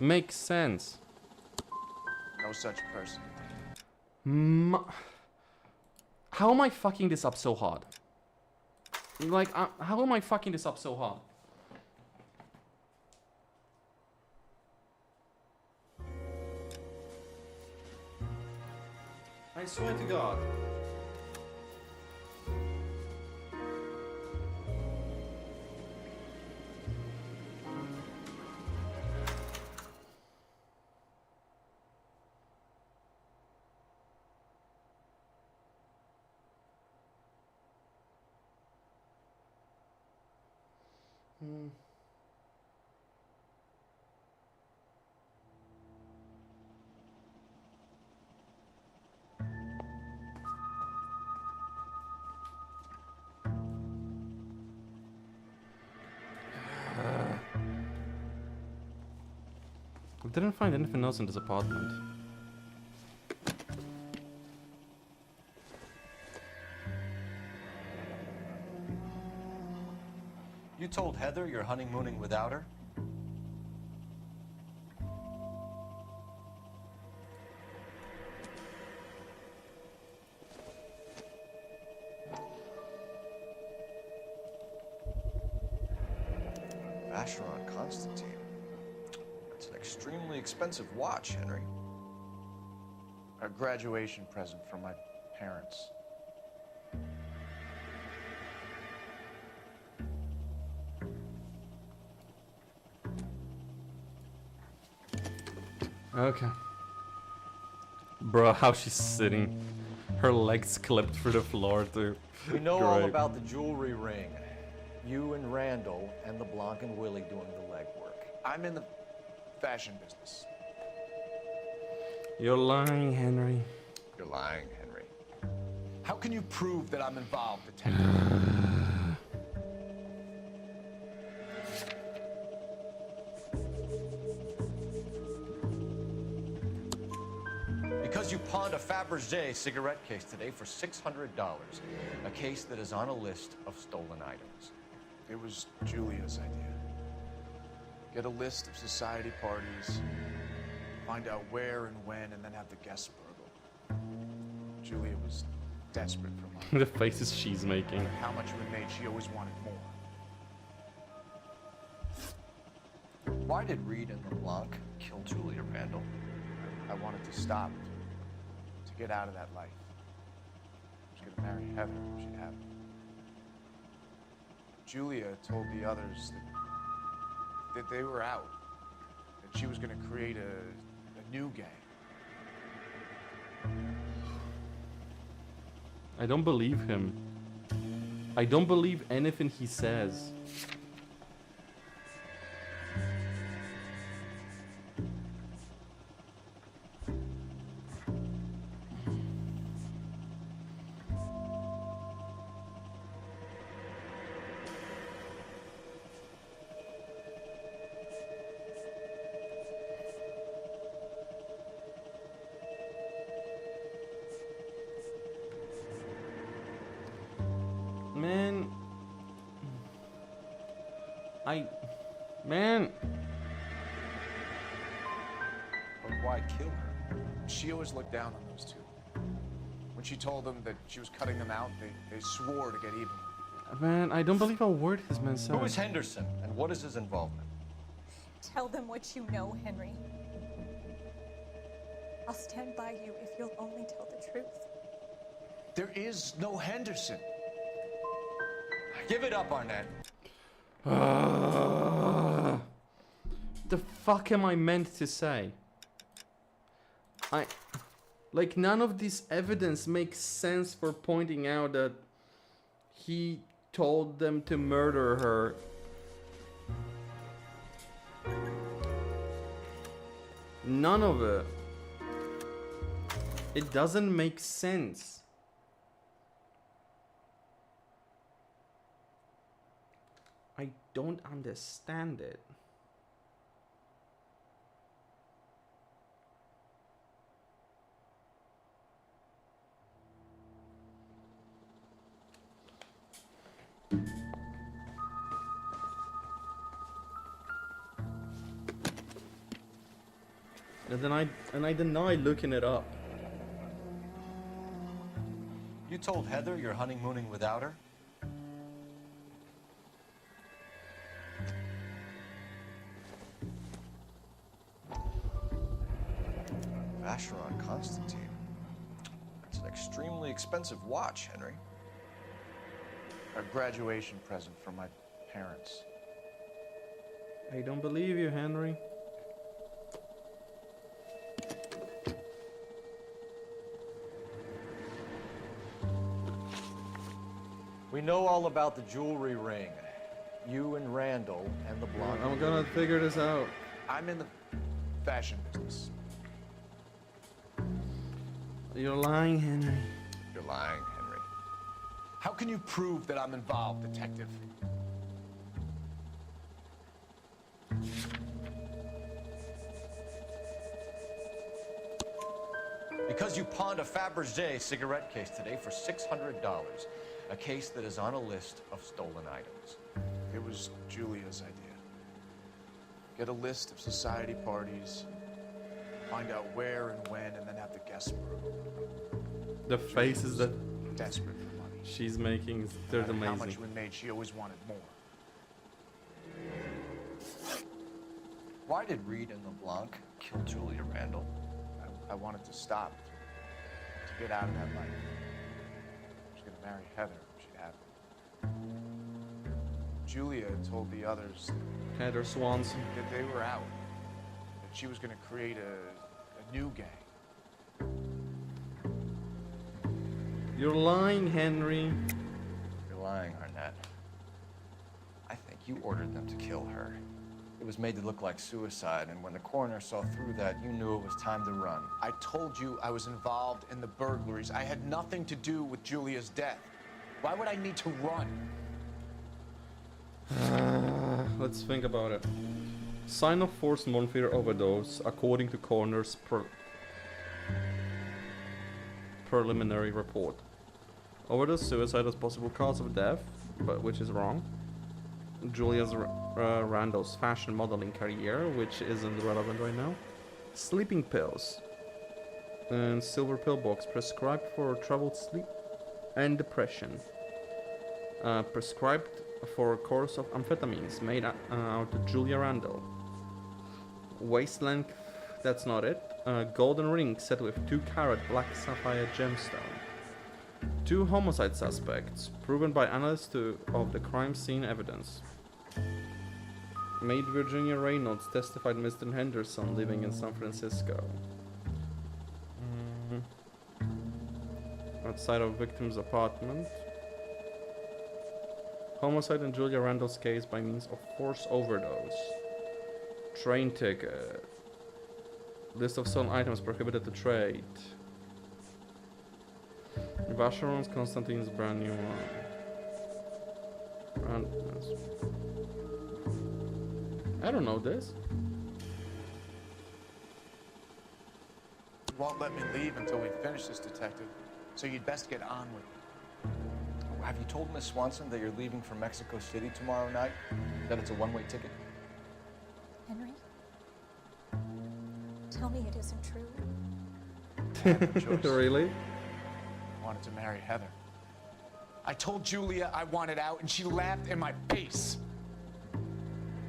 makes sense. No such person. How am I fucking this up so hard? Like, how am I fucking this up so hard? I swear to God. I didn't find anything else in this apartment. You told Heather you're honeymooning without her? Vacheron Constantine. It's an extremely expensive watch, Henry. A graduation present from my parents. Okay. Bro, how she's sitting. Her legs clipped through the floor, too. We know all about the jewelry ring. You and Randall and LeBlanc and Willie doing the legwork. I'm in the fashion business. You're lying, Henry. You're lying, Henry. How can you prove that I'm involved, detective? Because you pawned a Fabergé cigarette case today for $600. A case that is on a list of stolen items. It was Julia's idea. Get a list of society parties, find out where and when, and then have the guests burgled. Julia was desperate for money. The faces she's making. No matter how much it made, she always wanted more. Why did Reed and LeBlanc kill Julia Randall? I wanted to stop, to get out of that life. I was gonna marry Heather if she'd have me. Julia told the others that they were out, that she was gonna create a new gang. I don't believe him. I don't believe anything he says. Man. But why kill her? She always looked down on those two. When she told them that she was cutting them out, they swore to get even. Man, I don't believe a word his man said. Who is Henderson, and what is his involvement? Tell them what you know, Henry. I'll stand by you if you'll only tell the truth. There is no Henderson. Give it up, Arnett. The fuck am I meant to say? Like, none of this evidence makes sense for pointing out that he told them to murder her. None of it. It doesn't make sense. I don't understand it. And I deny looking it up. You told Heather you're honeymooning without her? Vacheron Constantine. It's an extremely expensive watch, Henry. A graduation present from my parents. I don't believe you, Henry. We know all about the jewelry ring. You and Randall and the blonde. I'm gonna figure this out. I'm in the fashion business. You're lying, Henry. You're lying, Henry. How can you prove that I'm involved, detective? Because you pawned a Fabergé cigarette case today for $600. A case that is on a list of stolen items. It was Julia's idea. Get a list of society parties, find out where and when, and then have the guests burgled. The faces that Desperate for money. she's making, they're No matter amazing. how much we made, she always wanted more. Why did Reed and LeBlanc kill Julia Randall? I wanted to stop, to get out of that life. I was gonna marry Heather if she'd have me. Julia told the others Heather Swanson. that they were out, that she was gonna create a new gang. You're lying, Henry. You're lying, Arnett. I think you ordered them to kill her. It was made to look like suicide, and when the coroner saw through that, you knew it was time to run. I told you I was involved in the burglaries. I had nothing to do with Julia's death. Why would I need to run? Let's think about it. Sign of forced morphine overdose, according to coroner's preliminary report. Overdose, suicide as possible cause of death, but which is wrong. Julia Randall's fashion modeling career, which isn't relevant right now. Sleeping pills. And silver pill box prescribed for troubled sleep and depression. Prescribed for a course of amphetamines made out of Julia Randall. Waist length, that's not it. Golden ring set with 2-carat black sapphire gemstone. 2 homicide suspects, proven by analysts of the crime scene evidence. Maid Virginia Reynolds testified Mr. Henderson living in San Francisco. Outside of victim's apartment. Homicide in Julia Randall's case by means of force overdose. Train ticket. List of stolen items prohibited to trade. Vacheron's Constantine's brand new one. I don't know this. You won't let me leave until we finish this, detective. So you'd best get on with it. Have you told Miss Swanson that you're leaving for Mexico City tomorrow night? That it's a one-way ticket? Henry? Tell me it isn't true. I had no choice. Really? I wanted to marry Heather. I told Julia I wanted out, and she laughed in my face. I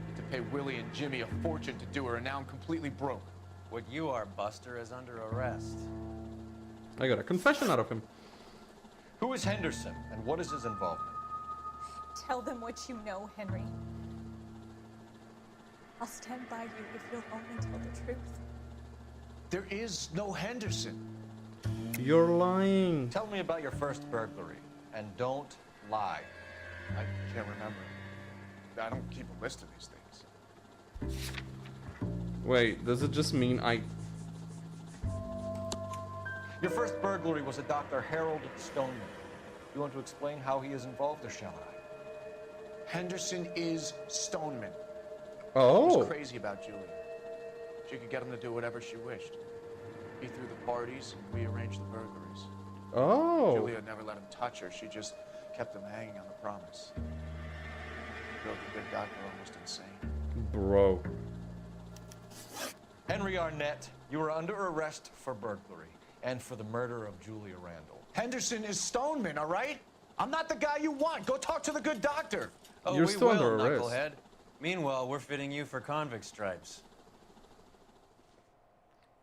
had to pay Willie and Jimmy a fortune to do her, and now I'm completely broke. What you are, Buster, is under arrest. I got a confession out of him. Who is Henderson, and what is his involvement? Tell them what you know, Henry. I'll stand by you if you'll only tell the truth. There is no Henderson. You're lying. Tell me about your first burglary, and don't lie. I can't remember. I don't keep a list of these things. Wait, does it just mean Your first burglary was a Dr. Harold Stoneman. You want to explain how he is involved, or shall I? Henderson is Stoneman. Oh. He was crazy about Julia. She could get him to do whatever she wished. He threw the parties, and we arranged the burglaries. Oh. Julia never let him touch her. She just kept him hanging on the promise. Drove the good doctor almost insane. Bro. Henry Arnett, you are under arrest for burglary and for the murder of Julia Randall. Henderson is Stoneman, all right? I'm not the guy you want. Go talk to the good doctor. Oh, You're we still will, under arrest. knucklehead. Meanwhile, we're fitting you for convict stripes.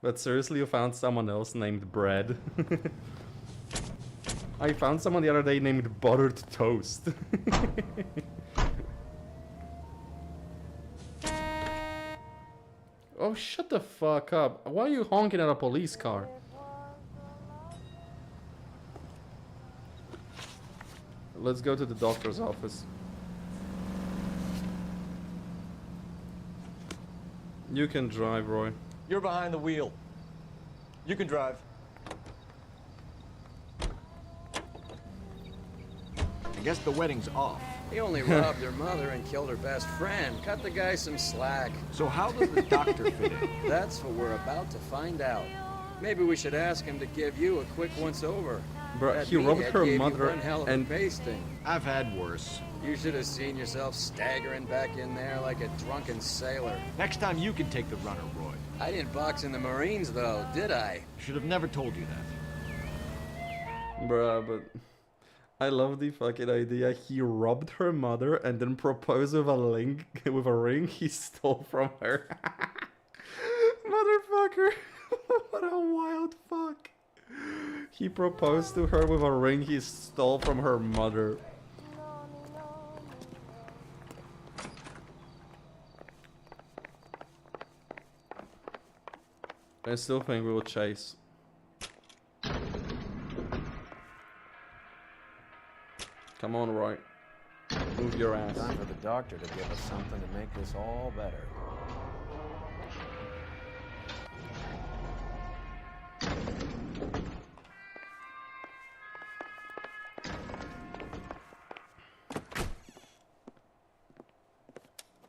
But seriously, you found someone else named Bread? I found someone the other day named Buttered Toast. Oh, shut the fuck up. Why are you honking at a police car? Let's go to the doctor's office. You can drive, Roy. You're behind the wheel. You can drive. I guess the wedding's off. He only robbed her mother and killed her best friend. Cut the guy some slack. So how does the doctor fit in? That's what we're about to find out. Maybe we should ask him to give you a quick once-over. Bro, That he robbed meathead her gave you mother one hell of a and... pasting. I've had worse. You should have seen yourself staggering back in there like a drunken sailor. Next time you can take the runner, Roy. I didn't box in the Marines, though, did I? Should have never told you that. Bruh, but... I love the fucking idea. He robbed her mother and then proposed with a ring he stole from her. Motherfucker. What a wild fuck. He proposed to her with a ring he stole from her mother. I still think we will chase. Come on, Roy. Move your ass. Time for the doctor to give us something to make this all better.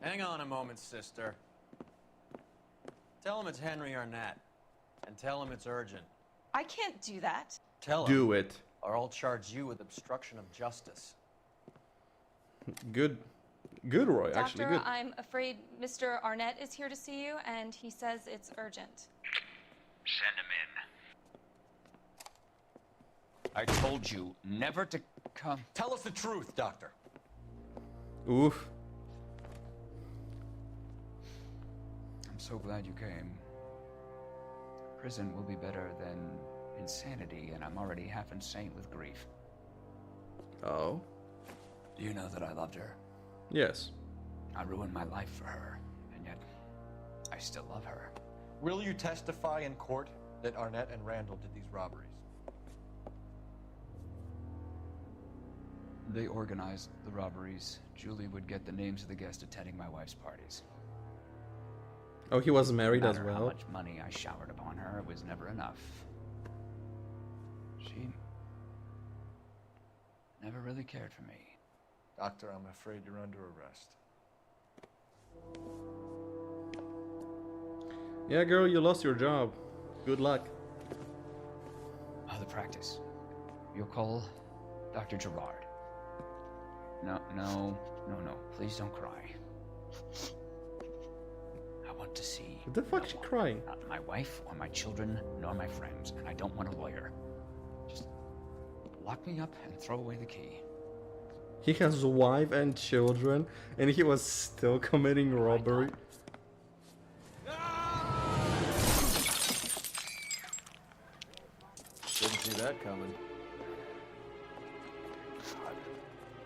Hang on a moment, sister. Tell him it's Henry Arnett. And tell him it's urgent. I can't do that. Tell him, Do it. or I'll charge you with obstruction of justice. Good. Good, Roy. Actually, Doctor, good. I'm afraid Mr. Arnett is here to see you, and he says it's urgent. Send him in. I told you never to come. Tell us the truth, Doctor. Oof. I'm so glad you came. Prison will be better than insanity, and I'm already half insane with grief. Oh. Do you know that I loved her? Yes. I ruined my life for her, and yet I still love her. Will you testify in court that Arnett and Randall did these robberies? They organized the robberies. Julie would get the names of the guests attending my wife's parties. Oh, he was married No as matter how well. much money I showered upon her, it was never enough. She never really cared for me. Doctor, I'm afraid you're under arrest. Yeah, girl, you lost your job. Good luck. The practice. You'll call Dr. Gerard. No. Please don't cry. I want to see. What the fuck is she crying? Not my wife or my children nor my friends, and I don't want a lawyer. Just lock me up and throw away the key. He has a wife and children, and he was still committing robbery. Didn't see that coming.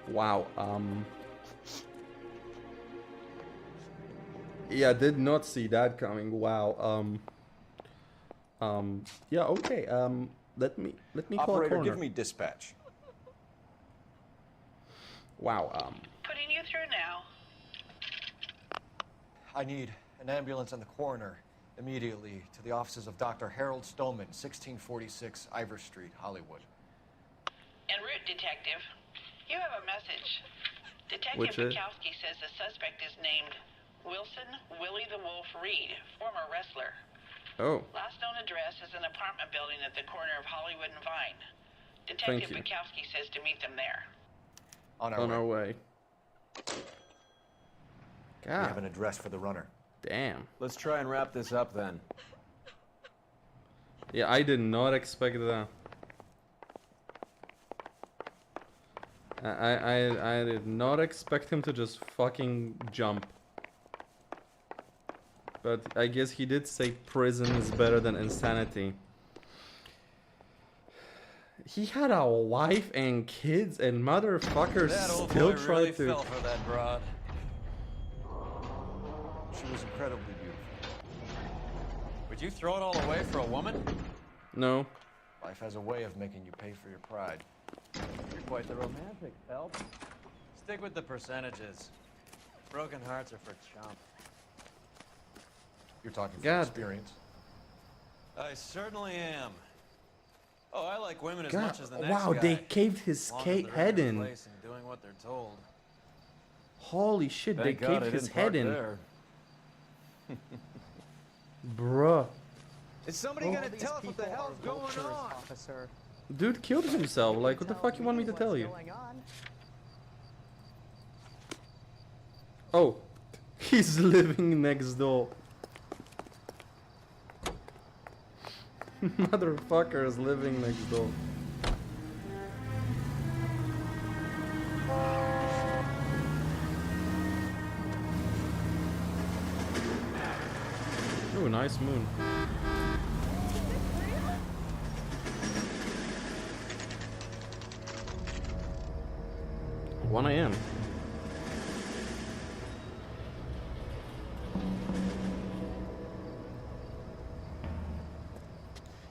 Wow. Yeah, did not see that coming. Wow. Yeah. Okay. Let me call a Operator, coroner. give me dispatch. Wow. Putting you through now. I need an ambulance and the coroner immediately to the offices of Dr. Harold Stoneman, 1646 Ivor Street, Hollywood. En route, Detective. You have a message. Detective Which is? Bukowski says the suspect is named Wilson Willie the Wolf Reed, former wrestler. Oh. Last known address is an apartment building at the corner of Hollywood and Vine. Thank Detective you. Bukowski says to meet them there. On Our way. We have God an address for the runner. damn. Let's try and wrap this up then. Yeah, I did not expect that. I did not expect him to just fucking jump. But I guess he did say prison is better than insanity. He had a wife and kids, and motherfuckers That old still boy try really to. fell for that broad. She was incredibly beautiful. Would you throw it all away for a woman? No. Life has a way of making you pay for your pride. You're quite the romantic, Phelps. Stick with the percentages. Broken hearts are for chump. You're talking from God. experience. I certainly am. Oh, I like women as God, much as the next wow, guy. they caved his As long as they're in head their in. place and doing what they're told. Holy shit, Thank they God I caved his didn't head park in. there. Bruh. Is somebody gonna tell us what the hell's going on? Officer. Dude killed himself. Like, what the fuck you want me to tell you? Oh, he's living next door. Motherfucker is living next door. Ooh, nice moon. 1 a.m.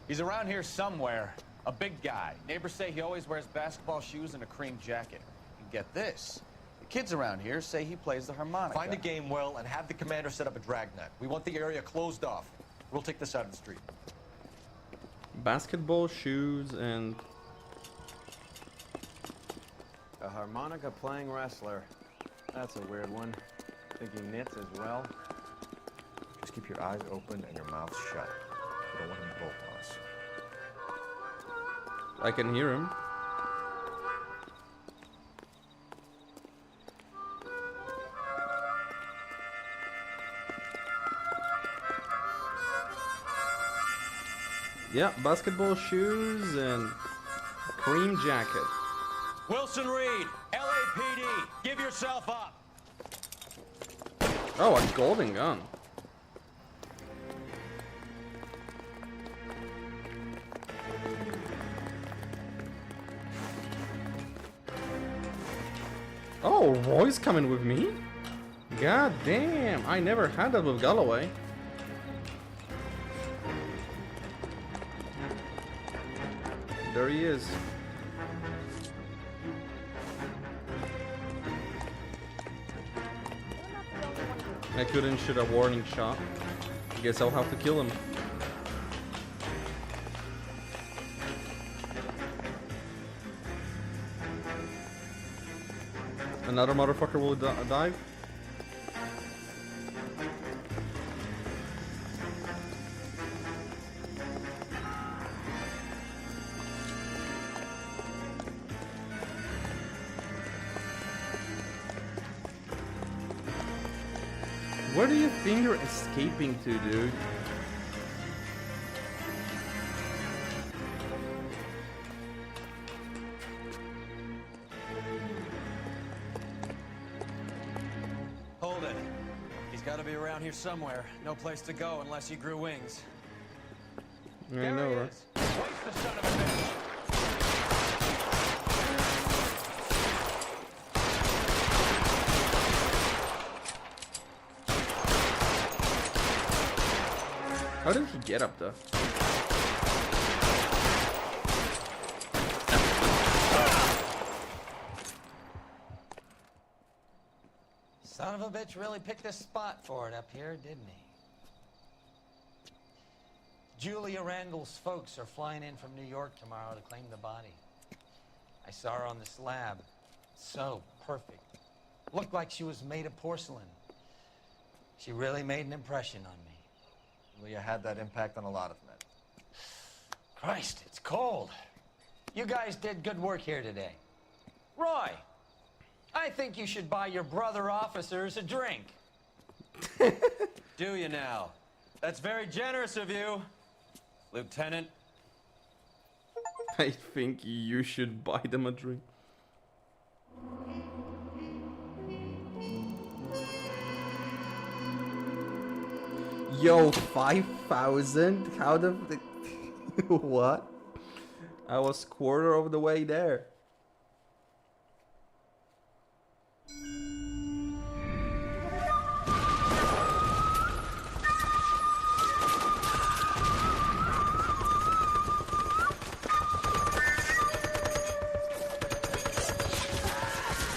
He's around here somewhere. A big guy. Neighbors say he always wears basketball shoes and a cream jacket. And get this. The kids around here say he plays the harmonica. Find a game well and have the commander set up a dragnet. We want the area closed off. We'll take this out of the street. Basketball shoes and A harmonica playing wrestler. That's a weird one. Think he knits as well? Just keep your eyes open and your mouth shut. We don't want him to bolt on us. I can hear him. Yeah, basketball shoes and cream jacket. Wilson Reed, LAPD, give yourself up. Oh, a golden gun. Oh, Roy's coming with me? God damn, I never had that with Galloway. There he is. I couldn't shoot a warning shot. I guess I'll have to kill him. Another motherfucker will dive. Where do you think you're escaping to, dude? Hold it. He's got to be around here somewhere. No place to go unless he grew wings. I know, right? Waste the son of a bitch. How did he get up there? Son of a bitch really picked a spot for it up here, didn't he? Julia Randall's folks are flying in from New York tomorrow to claim the body. I saw her on the slab. So perfect. Looked like she was made of porcelain. She really made an impression on me. Julia had that impact on a lot of men. Christ, it's cold. You guys did good work here today. Roy, I think you should buy your brother officers a drink. Do you now? That's very generous of you, Lieutenant. I think you should buy them a drink. Yo, 5,000? How the... What? I was quarter of the way there.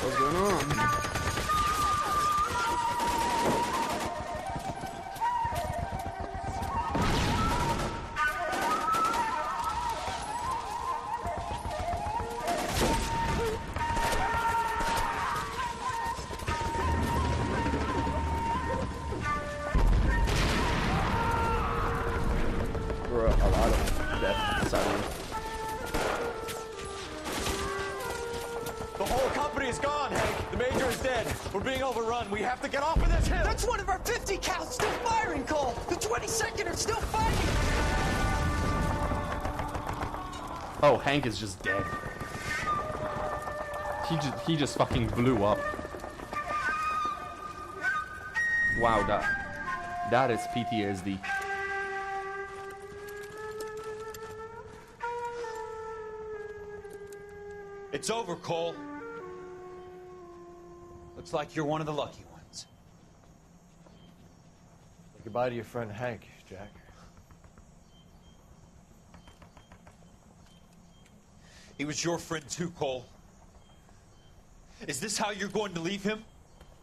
What's going on? A lot of death suddenly. The whole company is gone, Hank. The major is dead. We're being overrun. We have to get off of this hill. That's one of our 50 cal still firing, Cole. The 22nd are still fighting. Oh, Hank is just dead. He just fucking blew up. Wow, that is PTSD. It's over, Cole. Looks like you're one of the lucky ones. Say goodbye to your friend Hank, Jack. He was your friend too, Cole. Is this how you're going to leave him?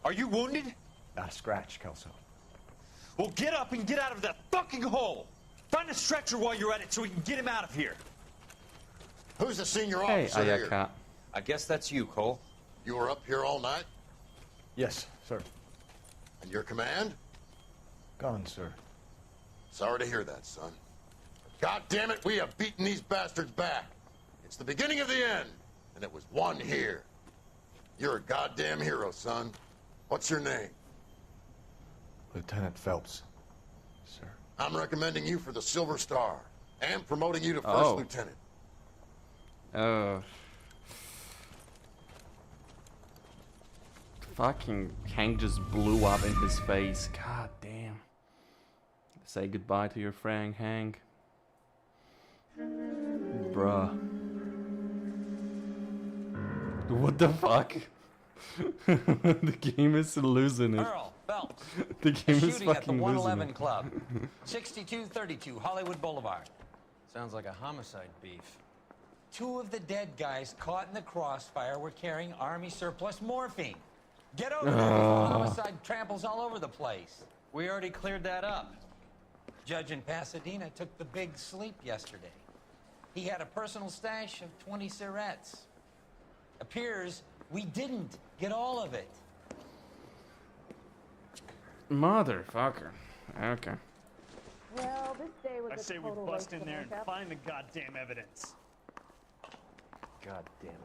Are you wounded? Not a scratch, Kelso. Well, get up and get out of that fucking hole. Find a stretcher while you're at it so we can get him out of here. Who's the senior Hey, officer here? Ayaka. I guess that's you, Cole. You were up here all night? Yes, sir. And your command? Gone, sir. Sorry to hear that, son. God damn it, we have beaten these bastards back. It's the beginning of the end, and it was won here. You're a goddamn hero, son. What's your name? Lieutenant Phelps, sir. I'm recommending you for the Silver Star and promoting you to first Oh. lieutenant. Fucking Hank just blew up in his face. God damn. Say goodbye to your friend, Hank. Bruh. What the fuck? The game is losing it. Earl Phelps. The game is Shooting at the fucking losing 111 it. Club, 6232 Hollywood Boulevard. Sounds like a homicide beef. 2 of the dead guys caught in the crossfire were carrying Army surplus morphine. Get over there before homicide tramples all over the place. We already cleared that up. Judge in Pasadena took the big sleep yesterday. He had a personal stash of 20 cigarettes. Appears we didn't get all of it. Motherfucker. Okay. Well, this day was I a say we total bust waste in of there and makeup. find the goddamn evidence. God damn it.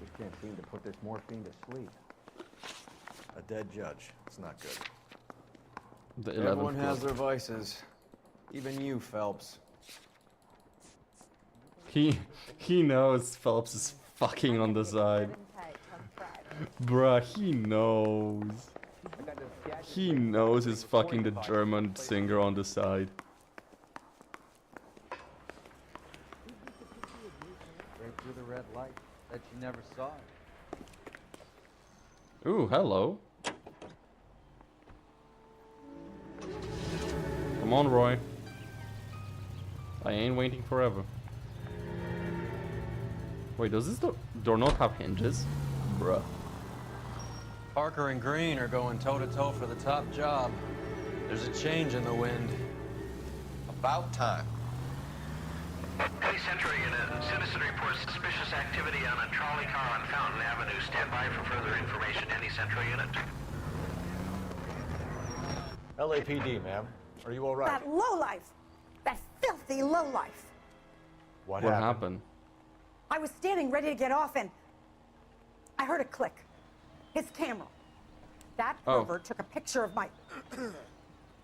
We can't seem to put this morphine to sleep. A dead judge. It's not good. The Everyone 11th has club. their vices. Even you, Phelps. He knows Phelps is fucking on the side. Bruh, he knows. He knows he's fucking the German singer on the side. Right through the red light. Bet you never saw it. Ooh, hello. Come on, Roy. I ain't waiting forever. Wait, does this door not have hinges? Bruh. Parker and Green are going toe-to-toe for the top job. There's a change in the wind. About time. Hey, Century Unit. Citizen reports suspicious activity on a trolley car on Fountain Avenue. Stand by for further information. Any Central Unit? LAPD, ma'am. Are you all right? That lowlife! That filthy lowlife! What What happened? happened? I was standing ready to get off and I heard a click. His camera. That Oh. pervert took a picture of my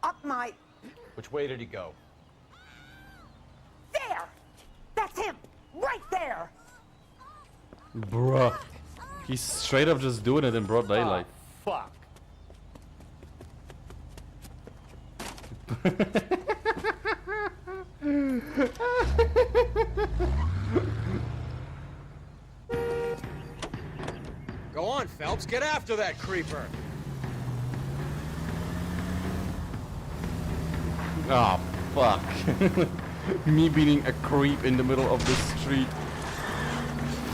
up my Which way did he go? there! That's him! Right there! Bruh. He's straight up just doing it in broad daylight. Fuck. Go on, Phelps. Get after that creeper. Ah, fuck. Me being a creep in the middle of the street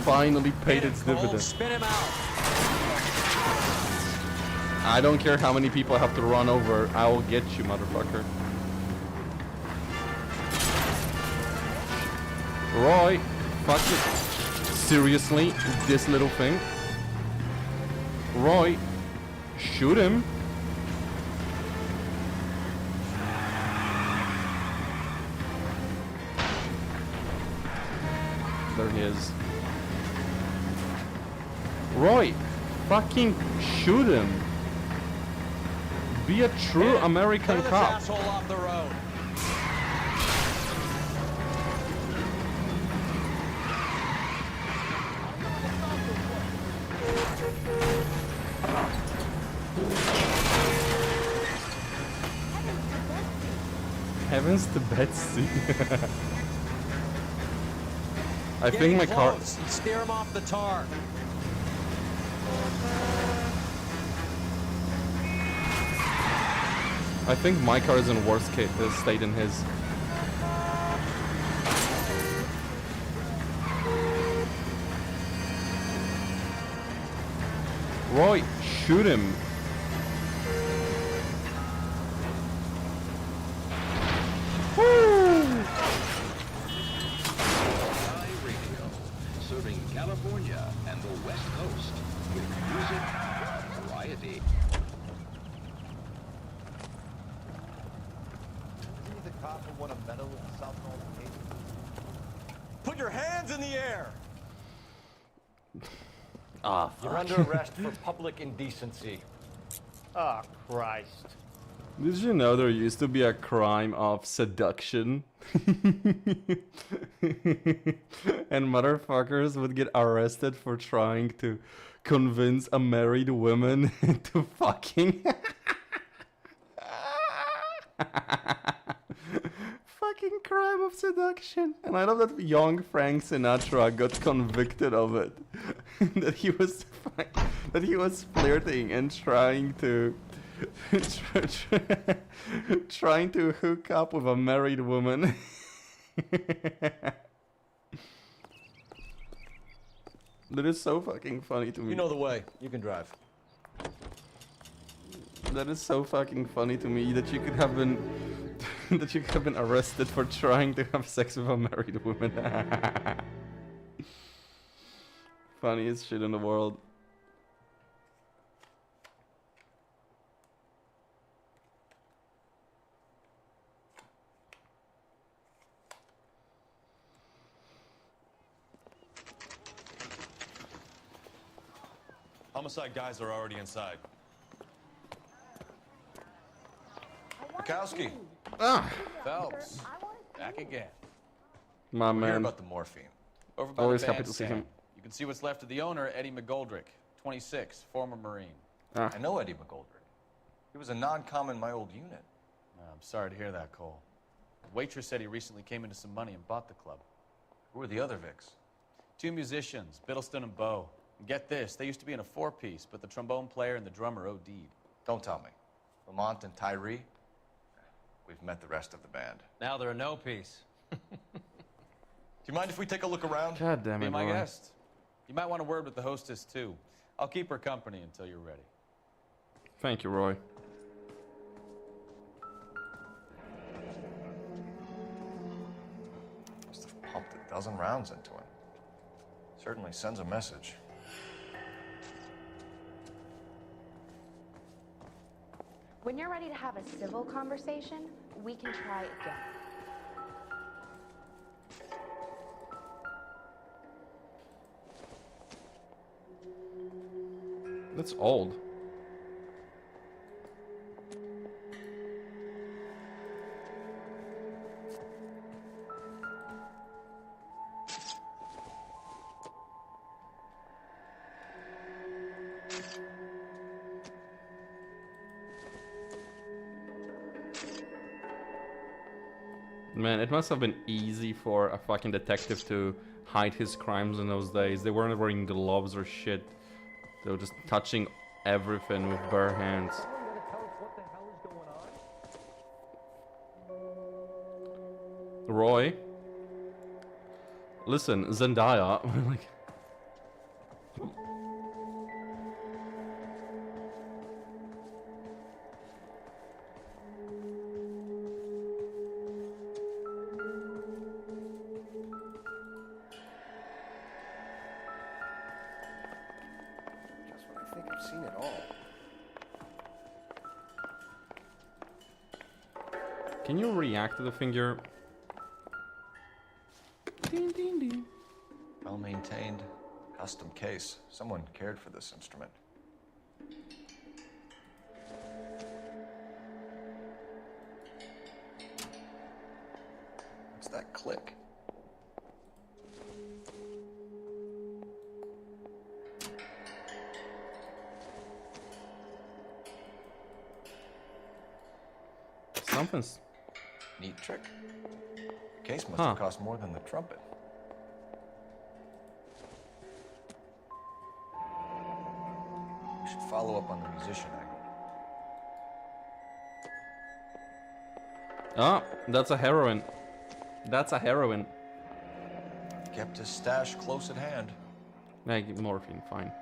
finally paid its dividend. Spin him out. I don't care how many people I have to run over, I will get you, motherfucker. Roy, fuck it. Seriously, this little thing? Roy, shoot him. There he is. Roy, fucking shoot him. Be a true American Clear this cop. asshole off the road. Heavens to Betsy. I Get think him my car. close and steer him off the tar. I think my car is in worse state than his. Roy, shoot him. Woo! Radio, serving California and the West Coast with music and variety. The cop who won a medal in South North Case. Put your hands in the air! Ah, You're fuck. under arrest for public indecency. Oh, Christ. Did you know there used to be a crime of seduction? And motherfuckers would get arrested for trying to convince a married woman to fucking... Fucking crime of seduction. And I love that young Frank Sinatra got convicted of it. that he was flirting and trying to trying to hook up with a married woman. That is so fucking funny to me. You know the way. You can drive. That is so fucking funny to me that you could have been that you could have been arrested for trying to have sex with a married woman. Funniest shit in the world. Homicide guys are already inside. Bukowski. Ah. Phelps. Back again. My We're here man. about the morphine. Over by Always the happy to see him. bandstand. You can see what's left of the owner, Eddie McGoldrick, 26, former Marine. Ah. I know Eddie McGoldrick. He was a non-com in my old unit. I'm sorry to hear that, Cole. The waitress said he recently came into some money and bought the club. Who were the other Vics? 2 musicians, Biddleston and Bowe. And get this, they used to be in a 4-piece, but the trombone player and the drummer OD'd. Don't tell me. Lamont and Tyree? We've met the rest of the band. Now they're a no-piece. Do you mind if we take a look around? God damn Be it, my Roy. guest. You might want a word with the hostess, too. I'll keep her company until you're ready. Thank you, Roy. Must have pumped a dozen rounds into him. Certainly sends a message. When you're ready to have a civil conversation, we can try again. That's old. Man, it must have been easy for a fucking detective to hide his crimes in those days. They weren't wearing gloves or shit. They were just touching everything with bare hands. Roy? Listen, Zendaya. Like... Just when I think I've seen it all. Can you react to the finger? Ding, ding, ding. Well maintained, custom case. Someone cared for this instrument. What's that click? Something's... Neat trick. The case must Huh. have cost more than the trumpet. We should follow up on the musician angle. Oh, that's a heroin. That's a heroin. Kept his stash close at hand. Like morphine, fine.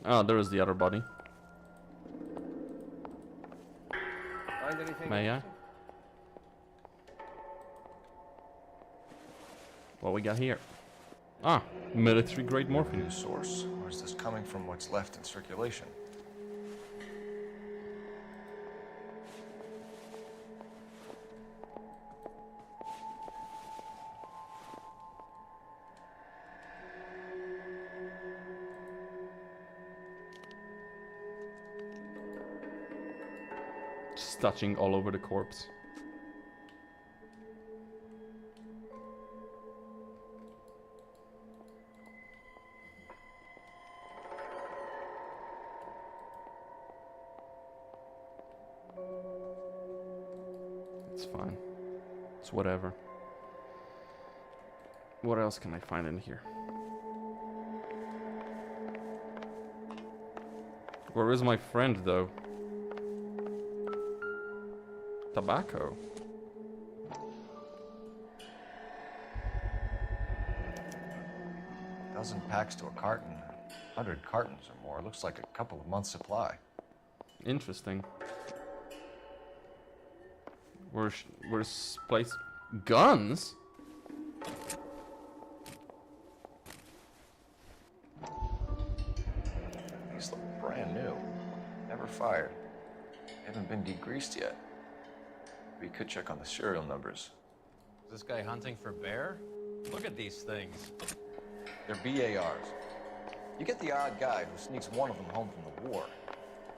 Oh, there is the other body. May I? What we got here? Ah, military-grade morphine. New source, or is this coming from what's left in circulation? Just touching all over the corpse. It's fine. It's whatever. What else can I find in here? Where is my friend, though? Tobacco. Dozen packs to a carton. 100 cartons or more. Looks like a couple of months' supply. Interesting. Where's this place? Guns? These look brand new. Never fired. Haven't been degreased yet. We could check on the serial numbers. Is this guy hunting for bear? Look at these things. They're BARs. You get the odd guy who sneaks one of them home from the war.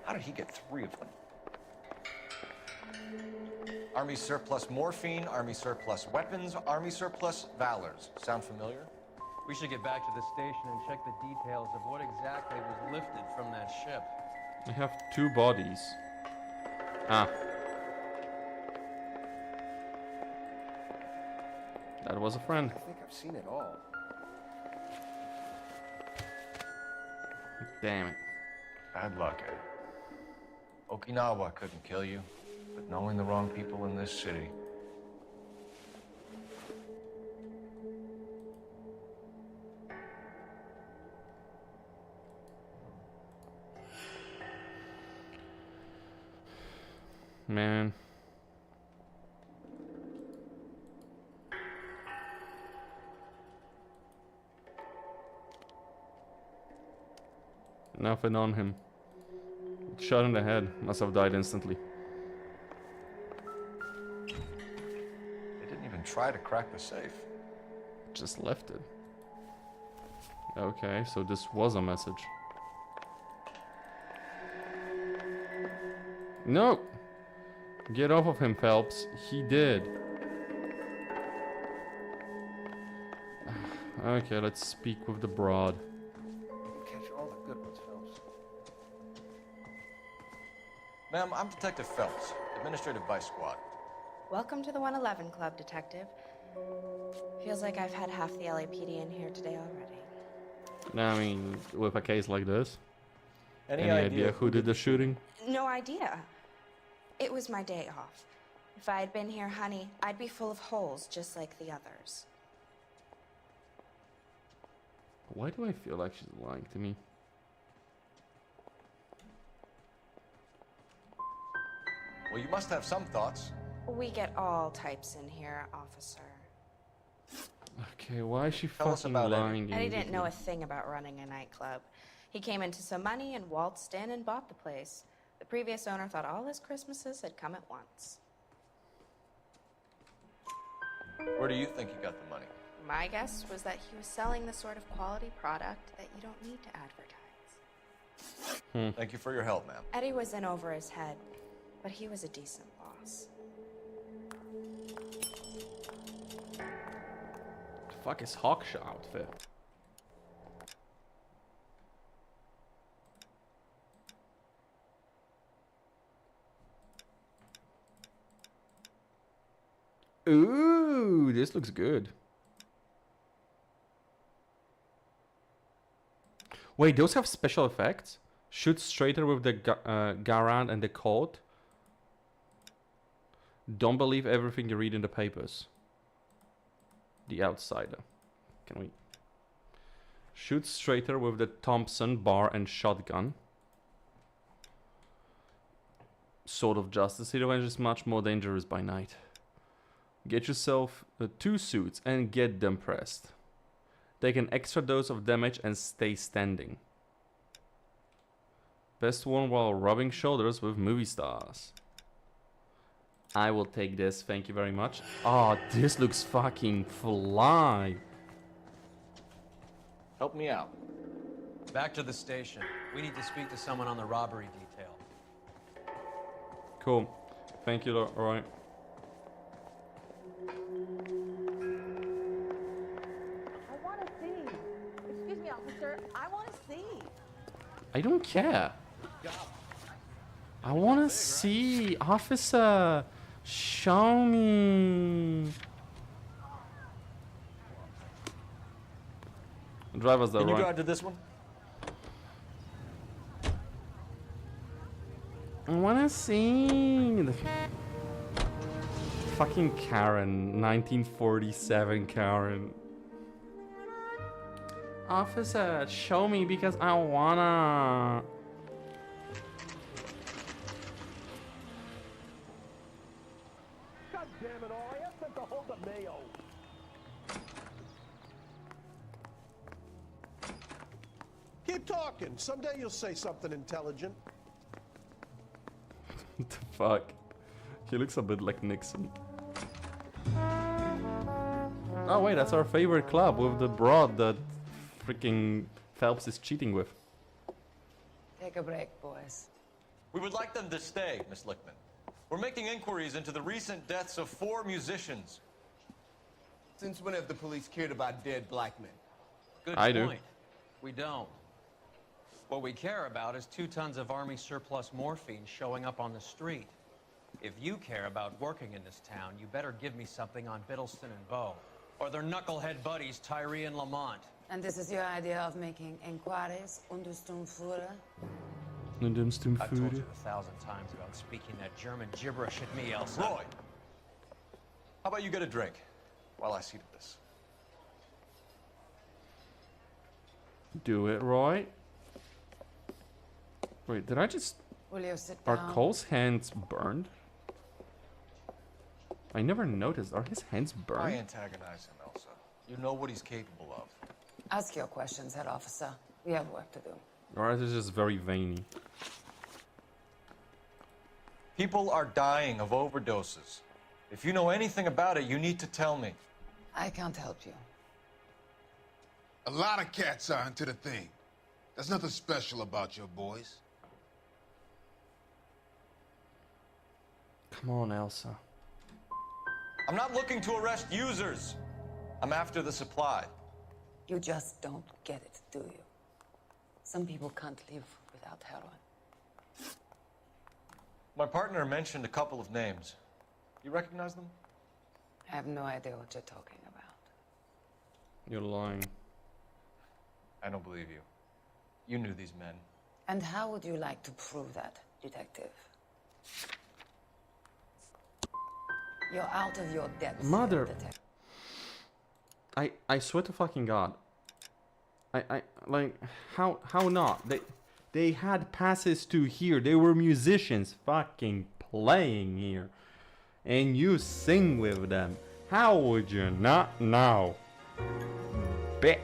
How did he get 3 of them? Army surplus morphine, Army surplus weapons, Army surplus valors. Sound familiar? We should get back to the station and check the details of what exactly was lifted from that ship. I have 2 bodies. Ah. That was a friend. I think I've seen it all. Damn it. Bad luck, Ed. Okinawa couldn't kill you, but knowing the wrong people in this city. Man. Nothing on him. Shot in the head. Must have died instantly. They didn't even try to crack the safe. Just left it. Okay, so this was a message. No! Get off of him, Phelps. He did. Okay, let's speak with the broad. Catch all the good ones, Phelps. Ma'am, I'm Detective Phelps, Administrative Vice Squad. Welcome to the 111 Club, Detective. Feels like I've had half the LAPD in here today already. I mean, with a case like this. Any idea who did the shooting? No idea. It was my day off. If I had been here, honey, I'd be full of holes just like the others. Why do I feel like she's lying to me? Well, you must have some thoughts. We get all types in here, officer. Okay, why is she Tell us fucking about lying? Eddie didn't know immediately? a thing about running a nightclub. He came into some money and waltzed in and bought the place. The previous owner thought all his Christmases had come at once. Where do you think he got the money? My guess was that he was selling the sort of quality product that you don't need to advertise. Thank you for your help, ma'am. Eddie was in over his head, but he was a decent boss. The fuck is Hawkshaw outfit? Ooh, this looks good. Wait, those have special effects? Shoot straighter with the Garand and the Colt. Don't believe everything you read in the papers. The Outsider. Can we... Shoot straighter with the Thompson bar and shotgun. sort of justice. Revenge is much more dangerous by night. Get yourself 2 suits and get them pressed. Take an extra dose of damage and stay standing. Best worn while rubbing shoulders with movie stars. I will take this, thank you very much. Oh, this looks fucking fly. Help me out. Back to the station. We need to speak to someone on the robbery detail. Cool. Thank you, Roy. I want to see. Excuse me, officer. I want to see. I don't care. I want to see. Officer, show me. Driver's the Can you right. go out to this one? I want to see. The fucking Karen. 1947 Karen. Officer, show me because I wanna. God damn it all, I asked them to hold the mayo. Keep talking. Someday you'll say something intelligent. What the fuck? He looks a bit like Nixon. Oh wait, that's our favorite club with the broad that freaking Phelps is cheating with. Take a break, boys. We would like them to stay, Miss Lickman. We're making inquiries into the recent deaths of 4 musicians. Since when have the police cared about dead black men? Good I do. point. We don't. What we care about is 2 tons of Army surplus morphine showing up on the street. If you care about working in this town, you better give me something on Biddleston and Bow, or their knucklehead buddies Tyree and Lamont. And this is your idea of making inquiries under Sturmführer? I've told you 1,000 times about speaking that German gibberish at me, Elsa. Roy, how about you get a drink while I see to this? Do it, Roy. Wait, did I just... Will you sit Are down? Cole's hands burned? I never noticed. Are his hands I burned? antagonize him, Elsa. You know what he's capable of. Ask your questions, head officer. We have work to do. Or is it just very veiny? People are dying of overdoses. If you know anything about it, you need to tell me. I can't help you. A lot of cats are into the thing. There's nothing special about your boys. Come on, Elsa. I'm not looking to arrest users. I'm after the supply. You just don't get it, do you? Some people can't live without heroin. My partner mentioned a couple of names. You recognize them? I have no idea what you're talking about. You're lying. I don't believe you. You knew these men. And how would you like to prove that, detective? You're out of your depth. Mother. detective. I swear to fucking God. I like how not? They had passes to here. They were musicians fucking playing here. And you sing with them. How would you not know? Bitch.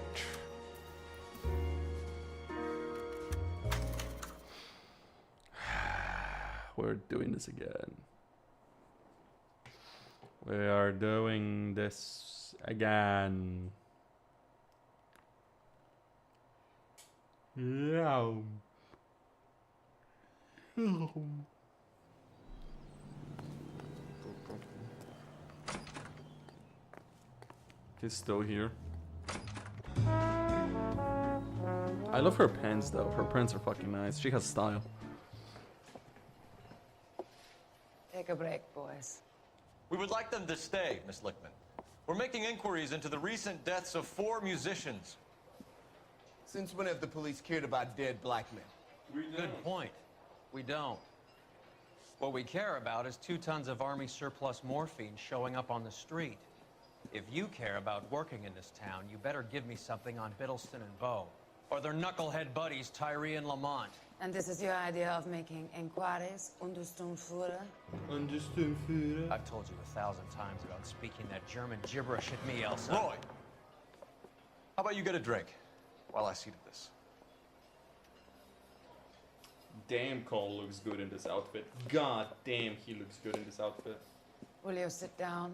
We're doing this again. We are doing this again. Yeah. He's still here. I love her pants though. Her pants are fucking nice. She has style. Take a break, boys. We would like them to stay, Miss Lickman. We're making inquiries into the recent deaths of 4 musicians. Since when have the police cared about dead black men? Good point. We don't. What we care about is 2 tons of Army surplus morphine showing up on the street. If you care about working in this town, you better give me something on Biddleston and Bow, or their knucklehead buddies Tyree and Lamont. And this is your idea of making inquiries Untersturmführer? Untersturmführer. I've told you 1,000 times about speaking that German gibberish at me, Elsa. Roy! How about you get a drink while I see to this? Damn, Cole looks good in this outfit. God damn, he looks good in this outfit. Will you sit down?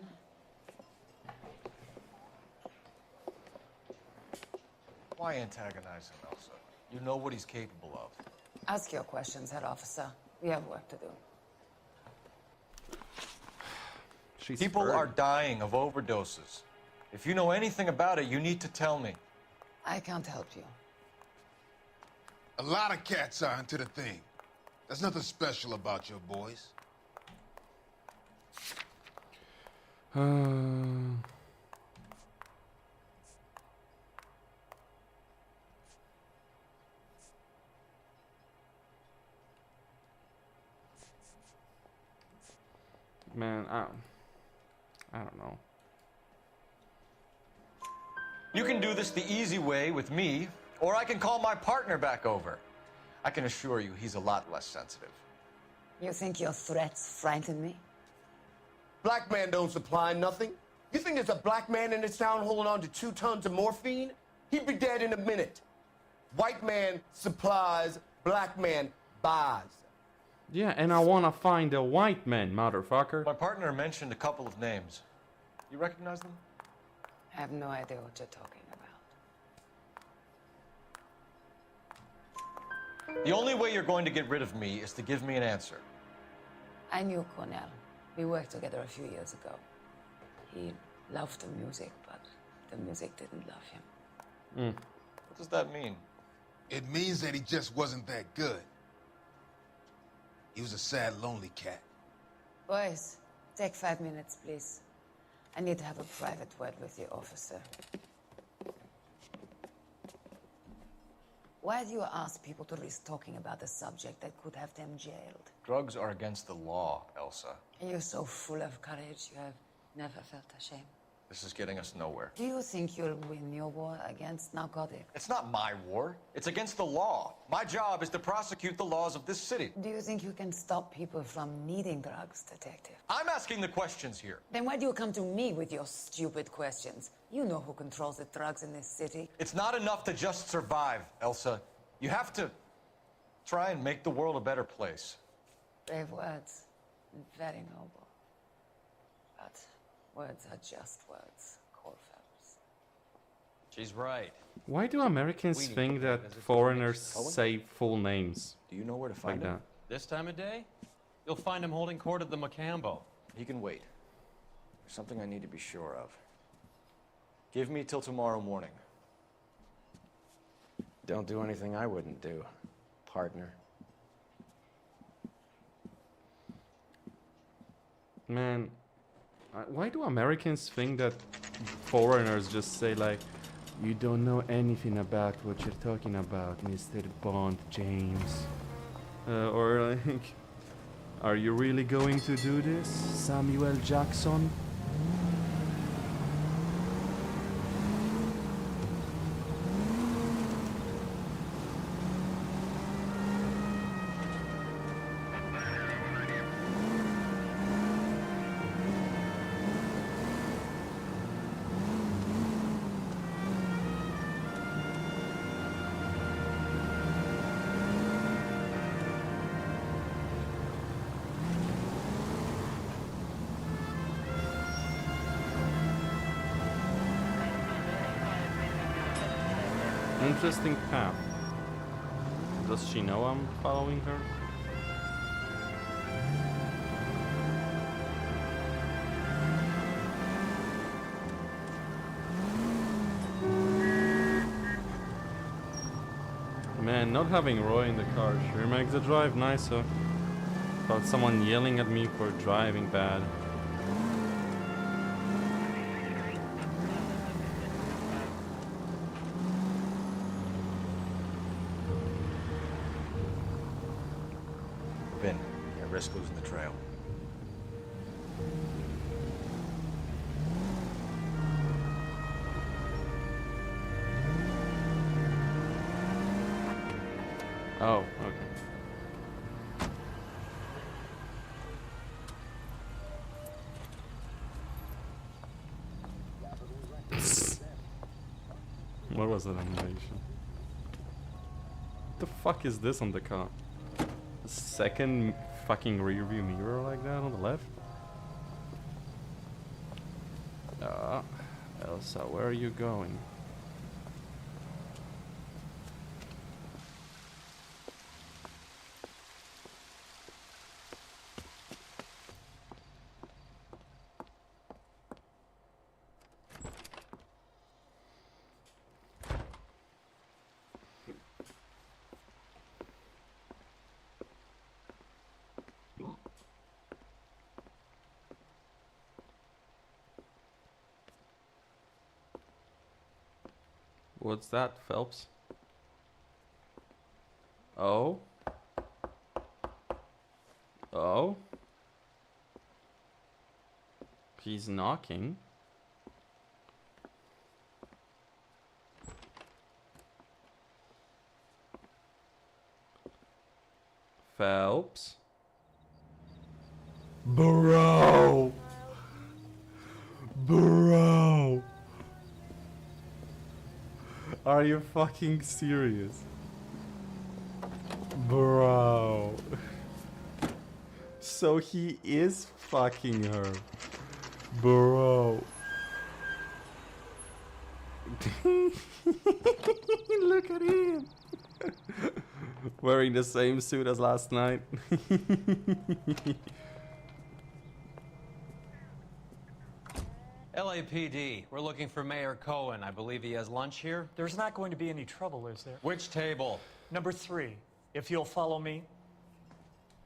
Why antagonize him, Elsa? You know what he's capable of. Ask your questions, head officer. We have work to do. People are dying of overdoses. If you know anything about it, you need to tell me. I can't help you. A lot of cats are into the thing. There's nothing special about your boys. Man, I don't know. You can do this the easy way with me, or I can call my partner back over. I can assure you he's a lot less sensitive. You think your threats frighten me? Black man don't supply nothing. You think there's a black man in this town holding on to 2 tons of morphine? He'd be dead in a minute. White man supplies, black man buys. Yeah, and I wanna find a white man, motherfucker. My partner mentioned a couple of names. You recognize them? I have no idea what you're talking about. The only way you're going to get rid of me is to give me an answer. I knew Cornell. We worked together a few years ago. He loved the music, but the music didn't love him. What does that mean? It means that he just wasn't that good. He was a sad, lonely cat. Boys, take 5 minutes, please. I need to have a private word with you, officer. Why do you ask people to risk talking about a subject that could have them jailed? Drugs are against the law, Elsa. You're so full of courage, you have never felt ashamed. This is getting us nowhere. Do you think you'll win your war against narcotics? It's not my war. It's against the law. My job is to prosecute the laws of this city. Do you think you can stop people from needing drugs, detective? I'm asking the questions here. Then why do you come to me with your stupid questions? You know who controls the drugs in this city. It's not enough to just survive, Elsa. You have to try and make the world a better place. Brave words. Very noble. But words are just words, Coldfellows. She's right. Why do Americans think that foreigners say full names? Do you know where to like find him? that? This time of day, you'll find him holding court at the Macambo. He can wait. There's something I need to be sure of. Give me till tomorrow morning. Don't do anything I wouldn't do, partner. Man, why do Americans think that foreigners just say like, you don't know anything about what you're talking about, Mr. Bond James? Or like, are you really going to do this, Samuel Jackson? Interesting path. Does she know I'm following her? Man, not having Roy in the car sure makes the drive nicer. Without someone yelling at me for driving bad. Vin, I risk losing the trail. Oh, okay. What was that animation? What the fuck is this on the car? A second fucking rear view mirror like that on the left? Elsa, where are you going? What's that, Phelps? Oh? Oh? He's knocking. Phelps? Bro! Bro! Are you fucking serious? Bro. So he is fucking her. Bro. Look at him. Wearing the same suit as last night. LAPD, we're looking for Mayor Cohen. I believe he has lunch here. There's not going to be any trouble, is there? Which table? Number 3, if you'll follow me.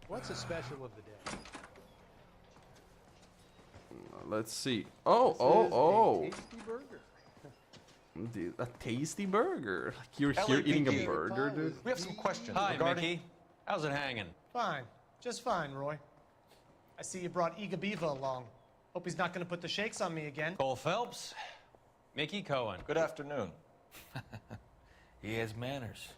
What's the special of the day? Let's see. Oh. Tasty burger. Dude, a tasty burger. Like you're here eating a burger, dude. We have some questions. Hi, regarding... Mickey. How's it hanging? Fine. Just fine, Roy. I see you brought Iga Beaver along. Hope he's not going to put the shakes on me again. Cole Phelps. Mickey Cohen. Good afternoon. He has manners.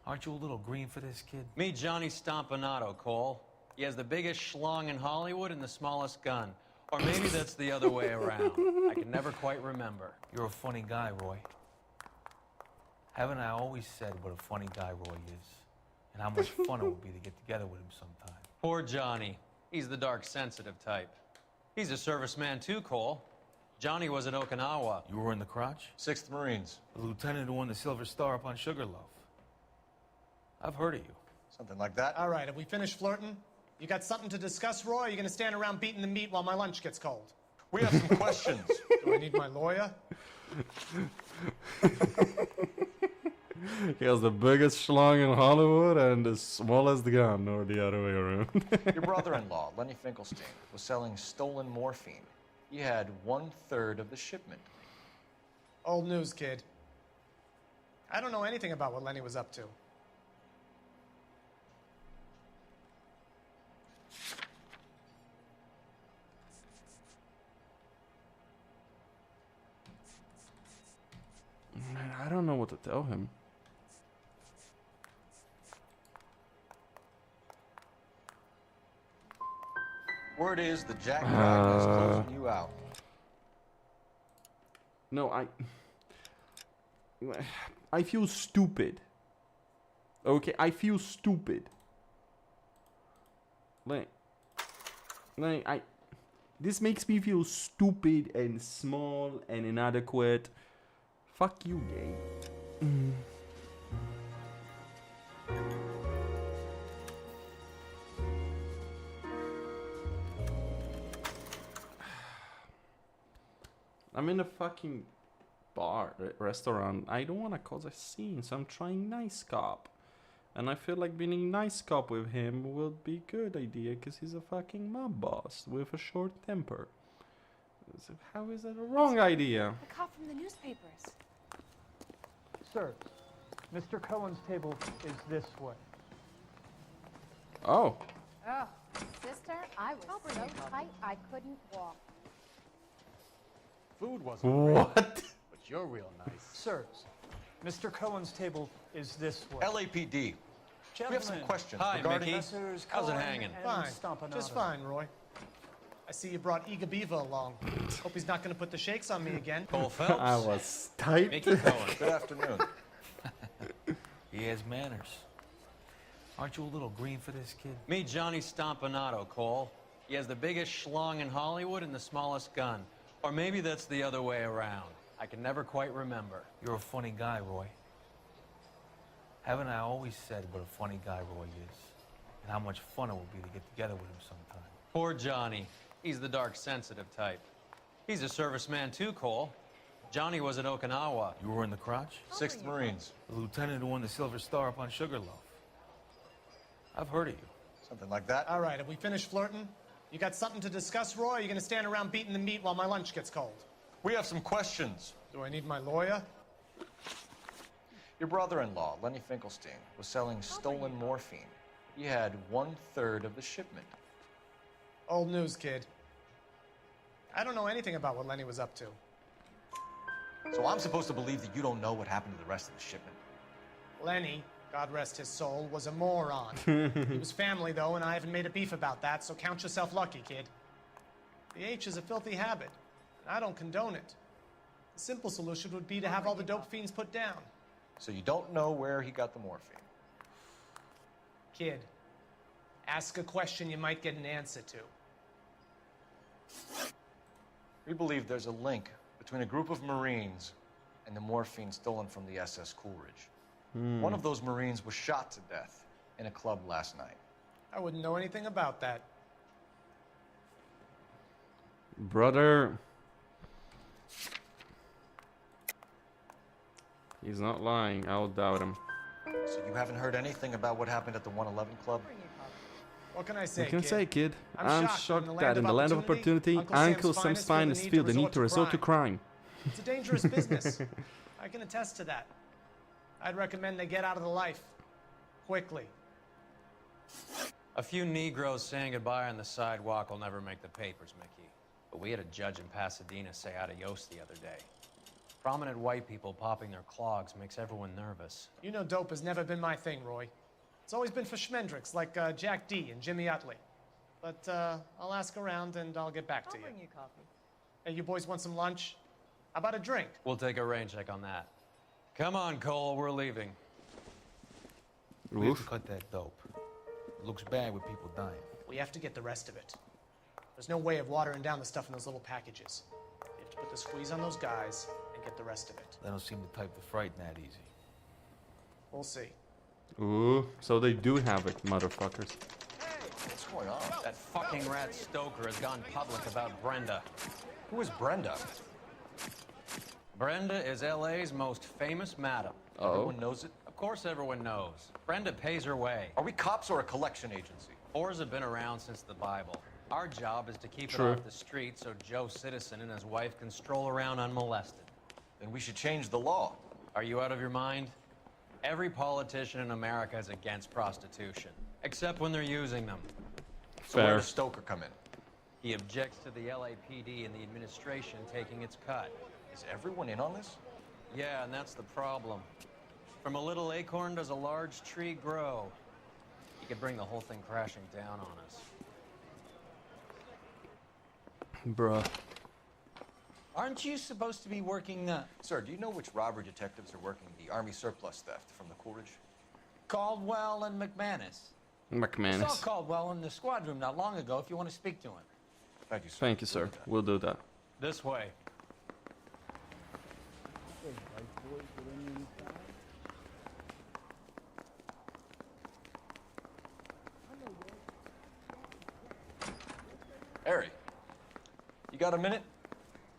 Aren't you a little green for this kid? Meet Johnny Stompanato, Cole. He has the biggest schlong in Hollywood and the smallest gun. Or maybe that's the other way around. I can never quite remember. You're a funny guy, Roy. Haven't I always said what a funny guy Roy is? And how much fun it would be to get together with him sometime. Poor Johnny. He's the dark, sensitive type. He's a serviceman too, Cole. Johnny was at Okinawa. You were in the crotch? 6th Marines. The lieutenant who won the Silver Star up on Sugarloaf. I've heard of you. Something like that. All right, have we finished flirting? You got something to discuss, Roy? Or are you going to stand around beating the meat while my lunch gets cold? We have some questions. Do I need my lawyer? He has the biggest schlong in Hollywood and the smallest gun, or the other way around. Your brother-in-law, Lenny Finkelstein, was selling stolen morphine. He had 1/3 of the shipment. Old news, kid. I don't know anything about what Lenny was up to. Man, I don't know what to tell him. Word is the Jack Dragon is closing you out. No, I feel stupid. Okay, I feel stupid. This makes me feel stupid and small and inadequate. Fuck you, gay. I'm in a fucking bar, restaurant. I don't want to cause a scene, so I'm trying nice cop. And I feel like being nice cop with him would be a good idea, because he's a fucking mob boss with a short temper. So how is that a wrong idea? A cop from the newspapers. Sir, Mr. Cohen's table is this way. Oh. Oh, sister, I was so tight I couldn't walk. Food wasn't What? great, but you're real nice. Sirs, Mr. Cohen's table is this way. LAPD. We have some questions Hi, regarding... Mickey. How's it hanging? Fine. Just fine, Roy. I see you brought Iga Beaver along. Hope he's not going to put the shakes on me again. Cole Phelps. I was typed. Mickey Cohen. Good afternoon. He has manners. Aren't you a little green for this kid? Meet Johnny Stompanato, Cole. He has the biggest schlong in Hollywood and the smallest gun. Or maybe that's the other way around. I can never quite remember. You're a funny guy, Roy. Haven't I always said what a funny guy Roy is? And how much fun it would be to get together with him sometime. Poor Johnny. He's the dark, sensitive type. He's a serviceman too, Cole. Johnny was at Okinawa. You were in the crotch? 6th Marines. The lieutenant who won the Silver Star up on Sugarloaf. I've heard of you. Something like that. All right, have we finished flirting? You got something to discuss, Roy? Or are you going to stand around beating the meat while my lunch gets cold? We have some questions. Do I need my lawyer? Your brother-in-law, Lenny Finkelstein, was selling stolen morphine. He had 1/3 of the shipment. Old news, kid. I don't know anything about what Lenny was up to. So I'm supposed to believe that you don't know what happened to the rest of the shipment? Lenny, God rest his soul, was a moron. He was family, though, and I haven't made a beef about that, so count yourself lucky, kid. The H is a filthy habit, and I don't condone it. The simple solution would be to have all the dope fiends put down. So you don't know where he got the morphine? Kid, ask a question you might get an answer to. We believe there's a link between a group of Marines and the morphine stolen from the SS Coolidge. One of those Marines was shot to death in a club last night. I wouldn't know anything about that. Brother. He's not lying. I'll doubt him. So you haven't heard anything about what happened at the 111 Club? What can I say, What can I kid? say, kid? I'm shocked that that in the land of opportunity, Uncle Sam's finest feel the need to resort to crime. It's a dangerous business. I can attest to that. I'd recommend they get out of the life. Quickly. A few Negroes saying goodbye on the sidewalk will never make the papers, Mickey. But we had a judge in Pasadena say adios the other day. Prominent white people popping their clogs makes everyone nervous. You know dope has never been my thing, Roy. It's always been for schmendricks like Jack D and Jimmy Utley. But I'll ask around and I'll get back to you. I'll bring you coffee. Hey, you boys want some lunch? How about a drink? We'll take a rain check on that. Come on, Cole, we're leaving. We have to cut that dope. It looks bad with people dying. We have to get the rest of it. There's no way of watering down the stuff in those little packages. You have to put the squeeze on those guys and get the rest of it. They don't seem the type to frighten that easy. We'll see. Ooh, so they do have it, motherfuckers. What's going on? That fucking rat Stoker has gone public about Brenda. Who is Brenda? Brenda is LA's most famous madam. Everyone knows it? Of course everyone knows. Brenda pays her way. Are we cops or a collection agency? Whores have been around since the Bible. Our job is to keep True. it off the street so Joe Citizen and his wife can stroll around unmolested. Then we should change the law. Are you out of your mind? Every politician in America is against prostitution, except when they're using them. So where Fair. does Stoker come in? He objects to the LAPD and the administration taking its cut. Is everyone in on this? Yeah, and that's the problem. From a little acorn does a large tree grow. He could bring the whole thing crashing down on us. Bruh. Aren't you supposed to be working Sir, do you know which robbery detectives are working the Army surplus theft from the Coolidge? Caldwell and McManus? I saw McManus. Caldwell in the squad room not long ago if you want to speak to him. Thank you, sir. Thank you, sir. We'll do that. This way. Harry, you got a minute?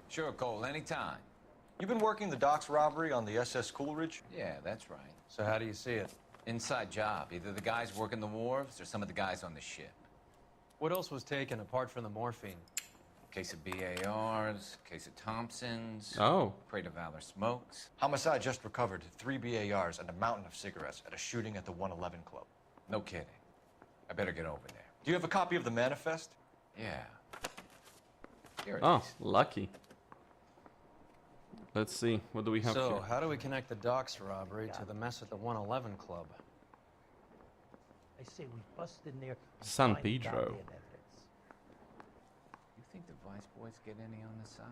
Sure, Cole, anytime. You've been working the docks robbery on the SS Coolidge? Yeah, that's right. So how do you see it? Inside job. Either the guys working the wharves or some of the guys on the ship. What else was taken apart from the morphine? Case of BARs, case of Thompsons. Oh. Crate of Valor smokes. Homicide just recovered 3 BARs and a mountain of cigarettes at a shooting at the 111 Club. No kidding. I better get over there. Do you have a copy of the manifest? Yeah. Here it Oh, is. lucky. Let's see. What do we have So, here? how do we connect the docks robbery to the mess at the 111 Club? I say we bust in there. and San find Pedro. goddamn evidence. You Vice boys get any on the side?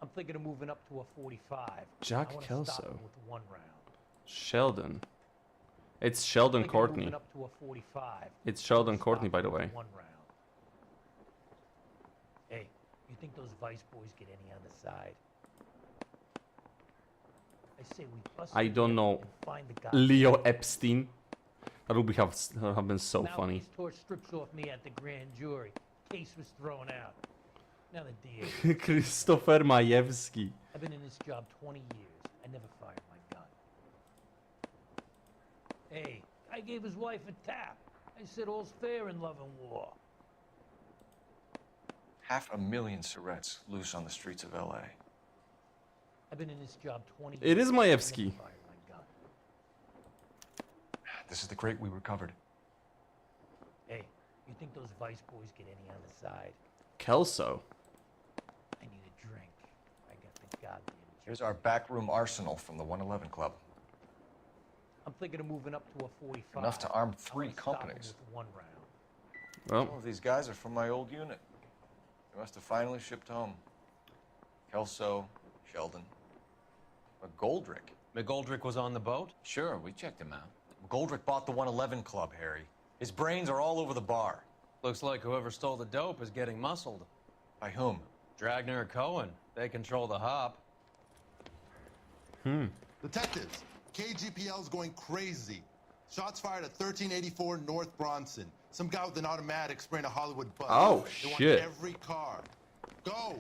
I'm thinking of moving up to a 45. Jack I wanna Kelso. stop him with 1 round. Sheldon. It's Sheldon Thinking of Courtney. moving up to a 45. It's Sheldon Courtney, by the way. 1 round. Hey, you think those Vice boys get any on the side? I say we bust I it don't in know. and find the guy. Leo Epstein. That would have been so Now funny. he's tore strips off me at the grand jury. Case was thrown out. Now the DA. Christopher Majewski. I've been in this job 20 years. I never fired my gun. Hey, I gave his wife a tap. I said all's fair in love and war. 500,000 Surretts loose on the streets of LA. I've been in this job 20 years. It is I never Majewski. fired my gun. This is the crate we recovered. Hey, you think those Vice boys get any on the side? Kelso. I need a drink. I got the goddamn. Here's our backroom arsenal from the 111 Club. I'm thinking of moving up to a 45. Enough to arm I 3 wanna stop him companies. with 1 round. Well, All of these guys are from my old unit. They must have finally shipped home. Kelso, Sheldon, McGoldrick. McGoldrick was on the boat? Sure, we checked him out. McGoldrick bought the 111 Club, Harry. His brains are all over the bar. Looks like whoever stole the dope is getting muscled. By whom? Dragner or Cohen. They control the hop. Detectives, KGPL's going crazy. Shots fired at 1384 North Bronson. Some guy with an automatic spraying a Hollywood bus. Oh, They want shit. every car. Go!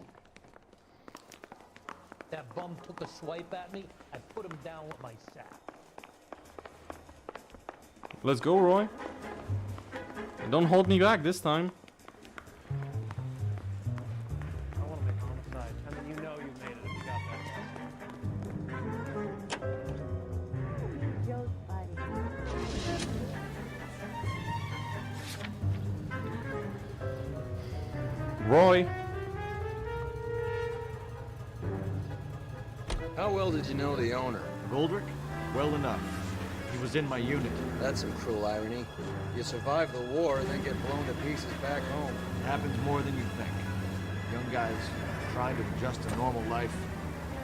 That bum took a swipe at me. I put him down with my sack. Let's go, Roy. Don't hold me back this time. I want to make homicide. I mean, you know you made it if you got that. Joe's buddy. Roy. How well did you know the owner? Goldrick? Well enough. He was in my unit. That's some cruel irony. You survive the war and then get blown to pieces back home. It happens more than you think. Young guys trying to adjust to normal life,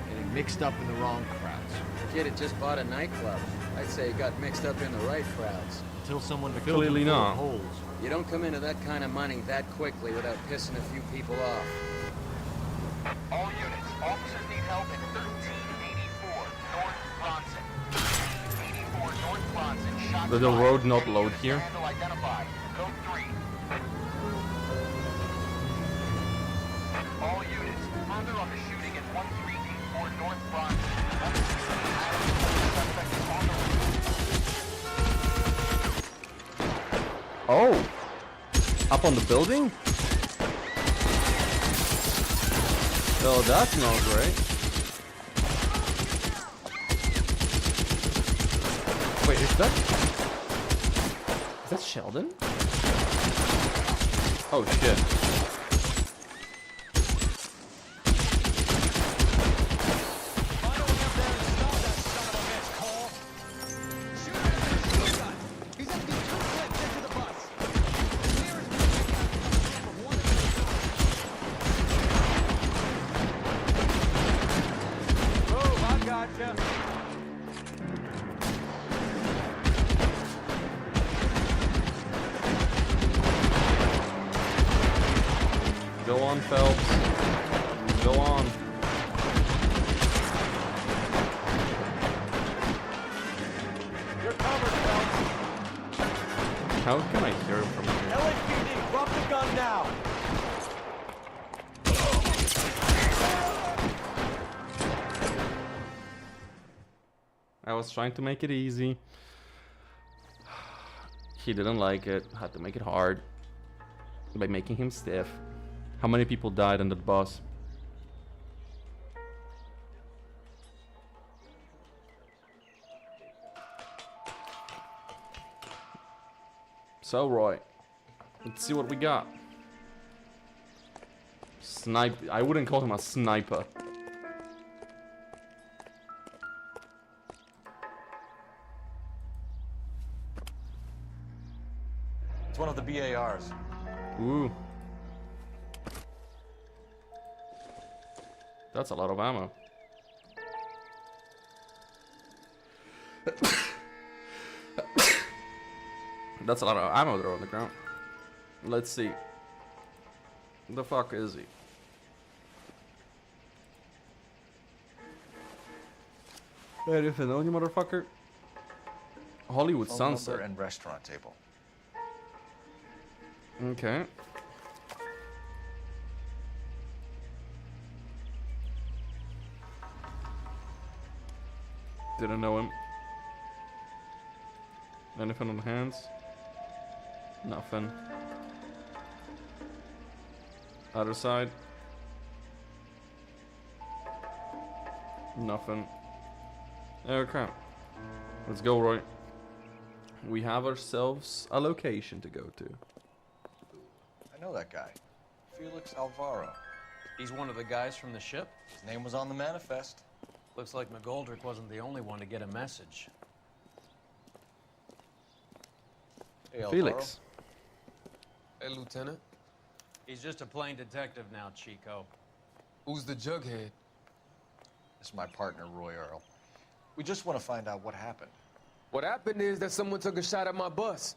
getting mixed up in the wrong crowds. Kid had just bought a nightclub. I'd say he got mixed up in the right crowds. Until someone filled Clearly him full not. of holes. You don't come into that kind of money that quickly without pissing a few people off. All units, officers need help at 1384 North Bronson. 84 North Bronson, shots Did the fired. road not load here? Handle identified. Code 3. All units, further on the shooting at 1384 North Bronson. Suspect is on the route. Oh. Up on the building? Oh, that's not great. Wait, is that Sheldon? Oh shit. Move, I gotcha. Go on, Phelps. Go on. You're covered, Phelps. How can I hear from here? LAPD, drop the gun now. I was trying to make it easy. He didn't like it. Had to make it hard by making him stiff. How many people died on that bus? So, Roy, let's see what we got. Snipe. I wouldn't call him a sniper. It's one of the BARs. Ooh. That's a lot of ammo. That's a lot of ammo there on the ground. Let's see. The fuck is he? Anything on you, motherfucker? Hollywood Phone Sunset. number and restaurant table. Okay. Didn't know him. Anything on the hands? Nothing. Other side? Nothing. Okay. Let's go, Roy. We have ourselves a location to go to. I know that guy. Felix Alvaro. He's one of the guys from the ship? His name was on the manifest. Looks like McGoldrick wasn't the only one to get a message. Hey, Alvaro. Felix. Hey, Lieutenant. He's just a plain detective now, Chico. Who's the jughead? This is my partner, Roy Earl. We just want to find out what happened. What happened is that someone took a shot at my bus.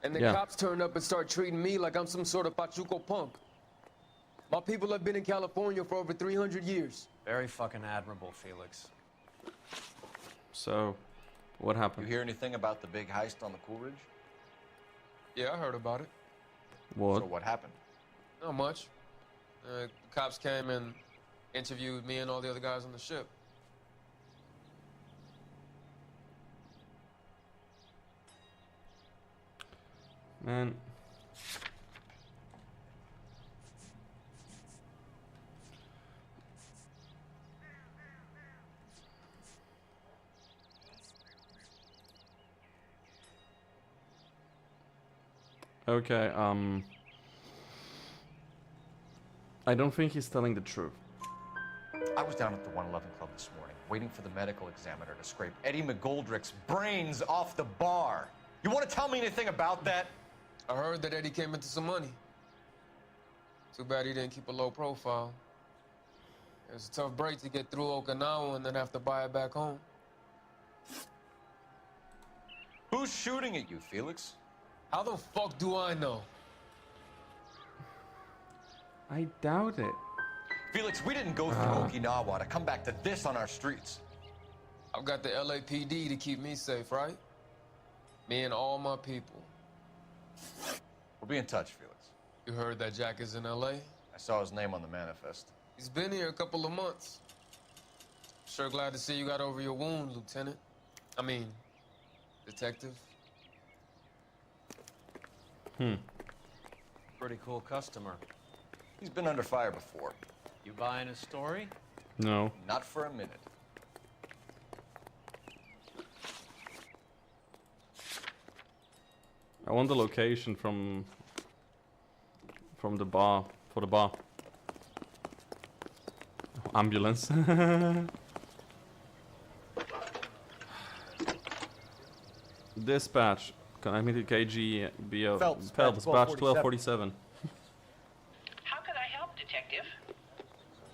And the cops turned up and started treating me like I'm some sort of Pachuco punk. My people have been in California for over 300 years. Very fucking admirable, Felix. So, what happened? You hear anything about the big heist on the Coolidge? Yeah, I heard about it. What? So what happened? Not much. The cops came and interviewed me and all the other guys on the ship. Man. Okay, I don't think he's telling the truth. I was down at the 111 Club this morning, waiting for the medical examiner to scrape Eddie McGoldrick's brains off the bar. You want to tell me anything about that? I heard that Eddie came into some money. Too bad he didn't keep a low profile. It was a tough break to get through Okinawa and then have to buy it back home. Who's shooting at you, Felix? How the fuck do I know? I doubt it. Felix, we didn't go through Okinawa to come back to this on our streets. I've got the LAPD to keep me safe, right? Me and all my people. We'll be in touch, Felix. You heard that Jack is in LA? I saw his name on the manifest. He's been here a couple of months. Sure glad to see you got over your wound, Lieutenant. I mean, Detective. Pretty cool customer. He's been under fire before. You buying his story? No. Not for a minute. I want the location from the bar, for the bar. Ambulance. Dispatch. Connect to KGBO. Phelps, Dispatch 1247. How can I help, Detective?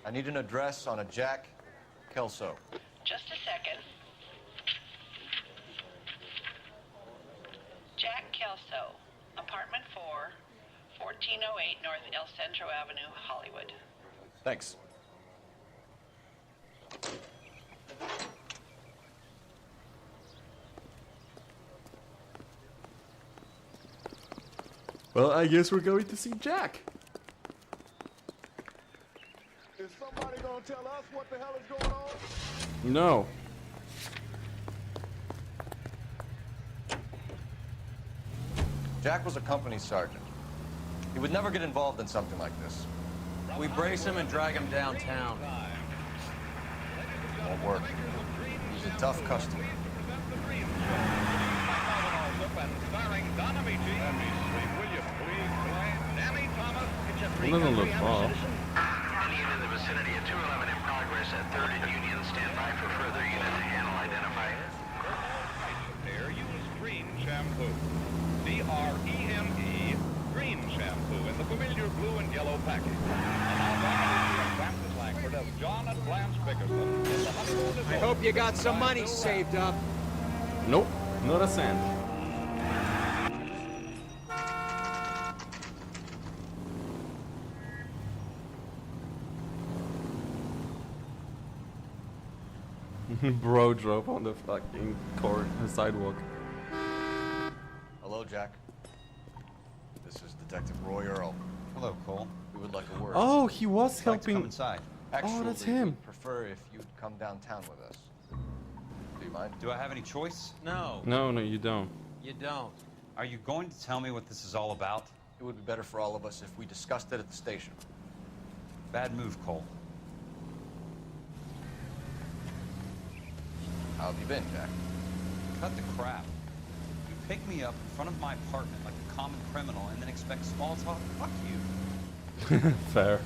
I need an address on a Jack Kelso. Just a second. Jack Kelso, apartment 4, 1408 North El Centro Avenue, Hollywood. Thanks. Well, I guess we're going to see Jack. Is somebody gonna tell us what the hell is going on? No. Jack was a company sergeant. He would never get involved in something like this. We brace him and drag him downtown. Won't work. He's a tough customer. Doesn't look far. Indian in the vicinity of 211 in progress at 3rd and Union. Stand by for further unit to handle identify. Air use green shampoo. CREME package. And now back to Francis Langford as John and Blanche Bickerson in the honeymoon is I hope you got some money saved up. Nope, not a cent. Bro drove on the fucking sidewalk. Hello, Jack. This is Detective Roy Earl. Hello, Cole. We would like a word. Oh, he was Would you like to helping. come inside? Actually, Oh, that's him. we'd prefer if you'd come downtown with us. Do you mind? Do I have any choice? No, No, no, you don't. you don't. Are you going to tell me what this is all about? It would be better for all of us if we discussed it at the station. Bad move, Cole. How have you been, Jack? Cut the crap. You pick me up in front of my apartment like a common criminal and then expect small talk? Fuck you. Fair.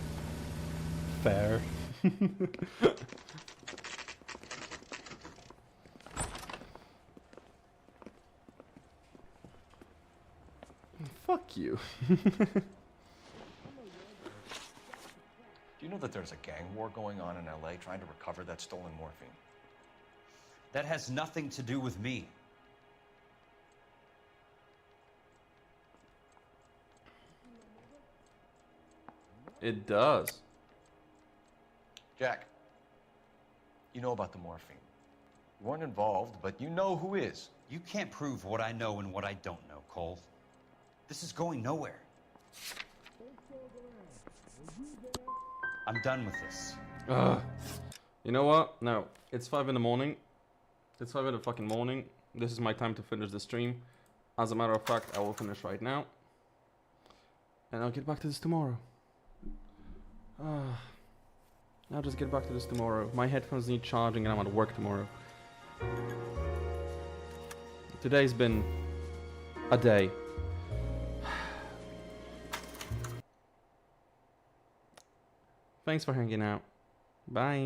Fair. Fuck you. Do you know that there's a gang war going on in LA trying to recover that stolen morphine? That has nothing to do with me. It does. Jack, you know about the morphine. You weren't involved, but you know who is. You can't prove what I know and what I don't know, Cole. This is going nowhere. I'm done with this. Ugh. You know what? No, it's 5 in the morning. It's 5 in the fucking morning. This is my time to finish the stream. As a matter of fact, I will finish right now. And I'll get back to this tomorrow. I'll just get back to this tomorrow. My headphones need charging and I'm at work tomorrow. Today's been a day. Thanks for hanging out. Bye.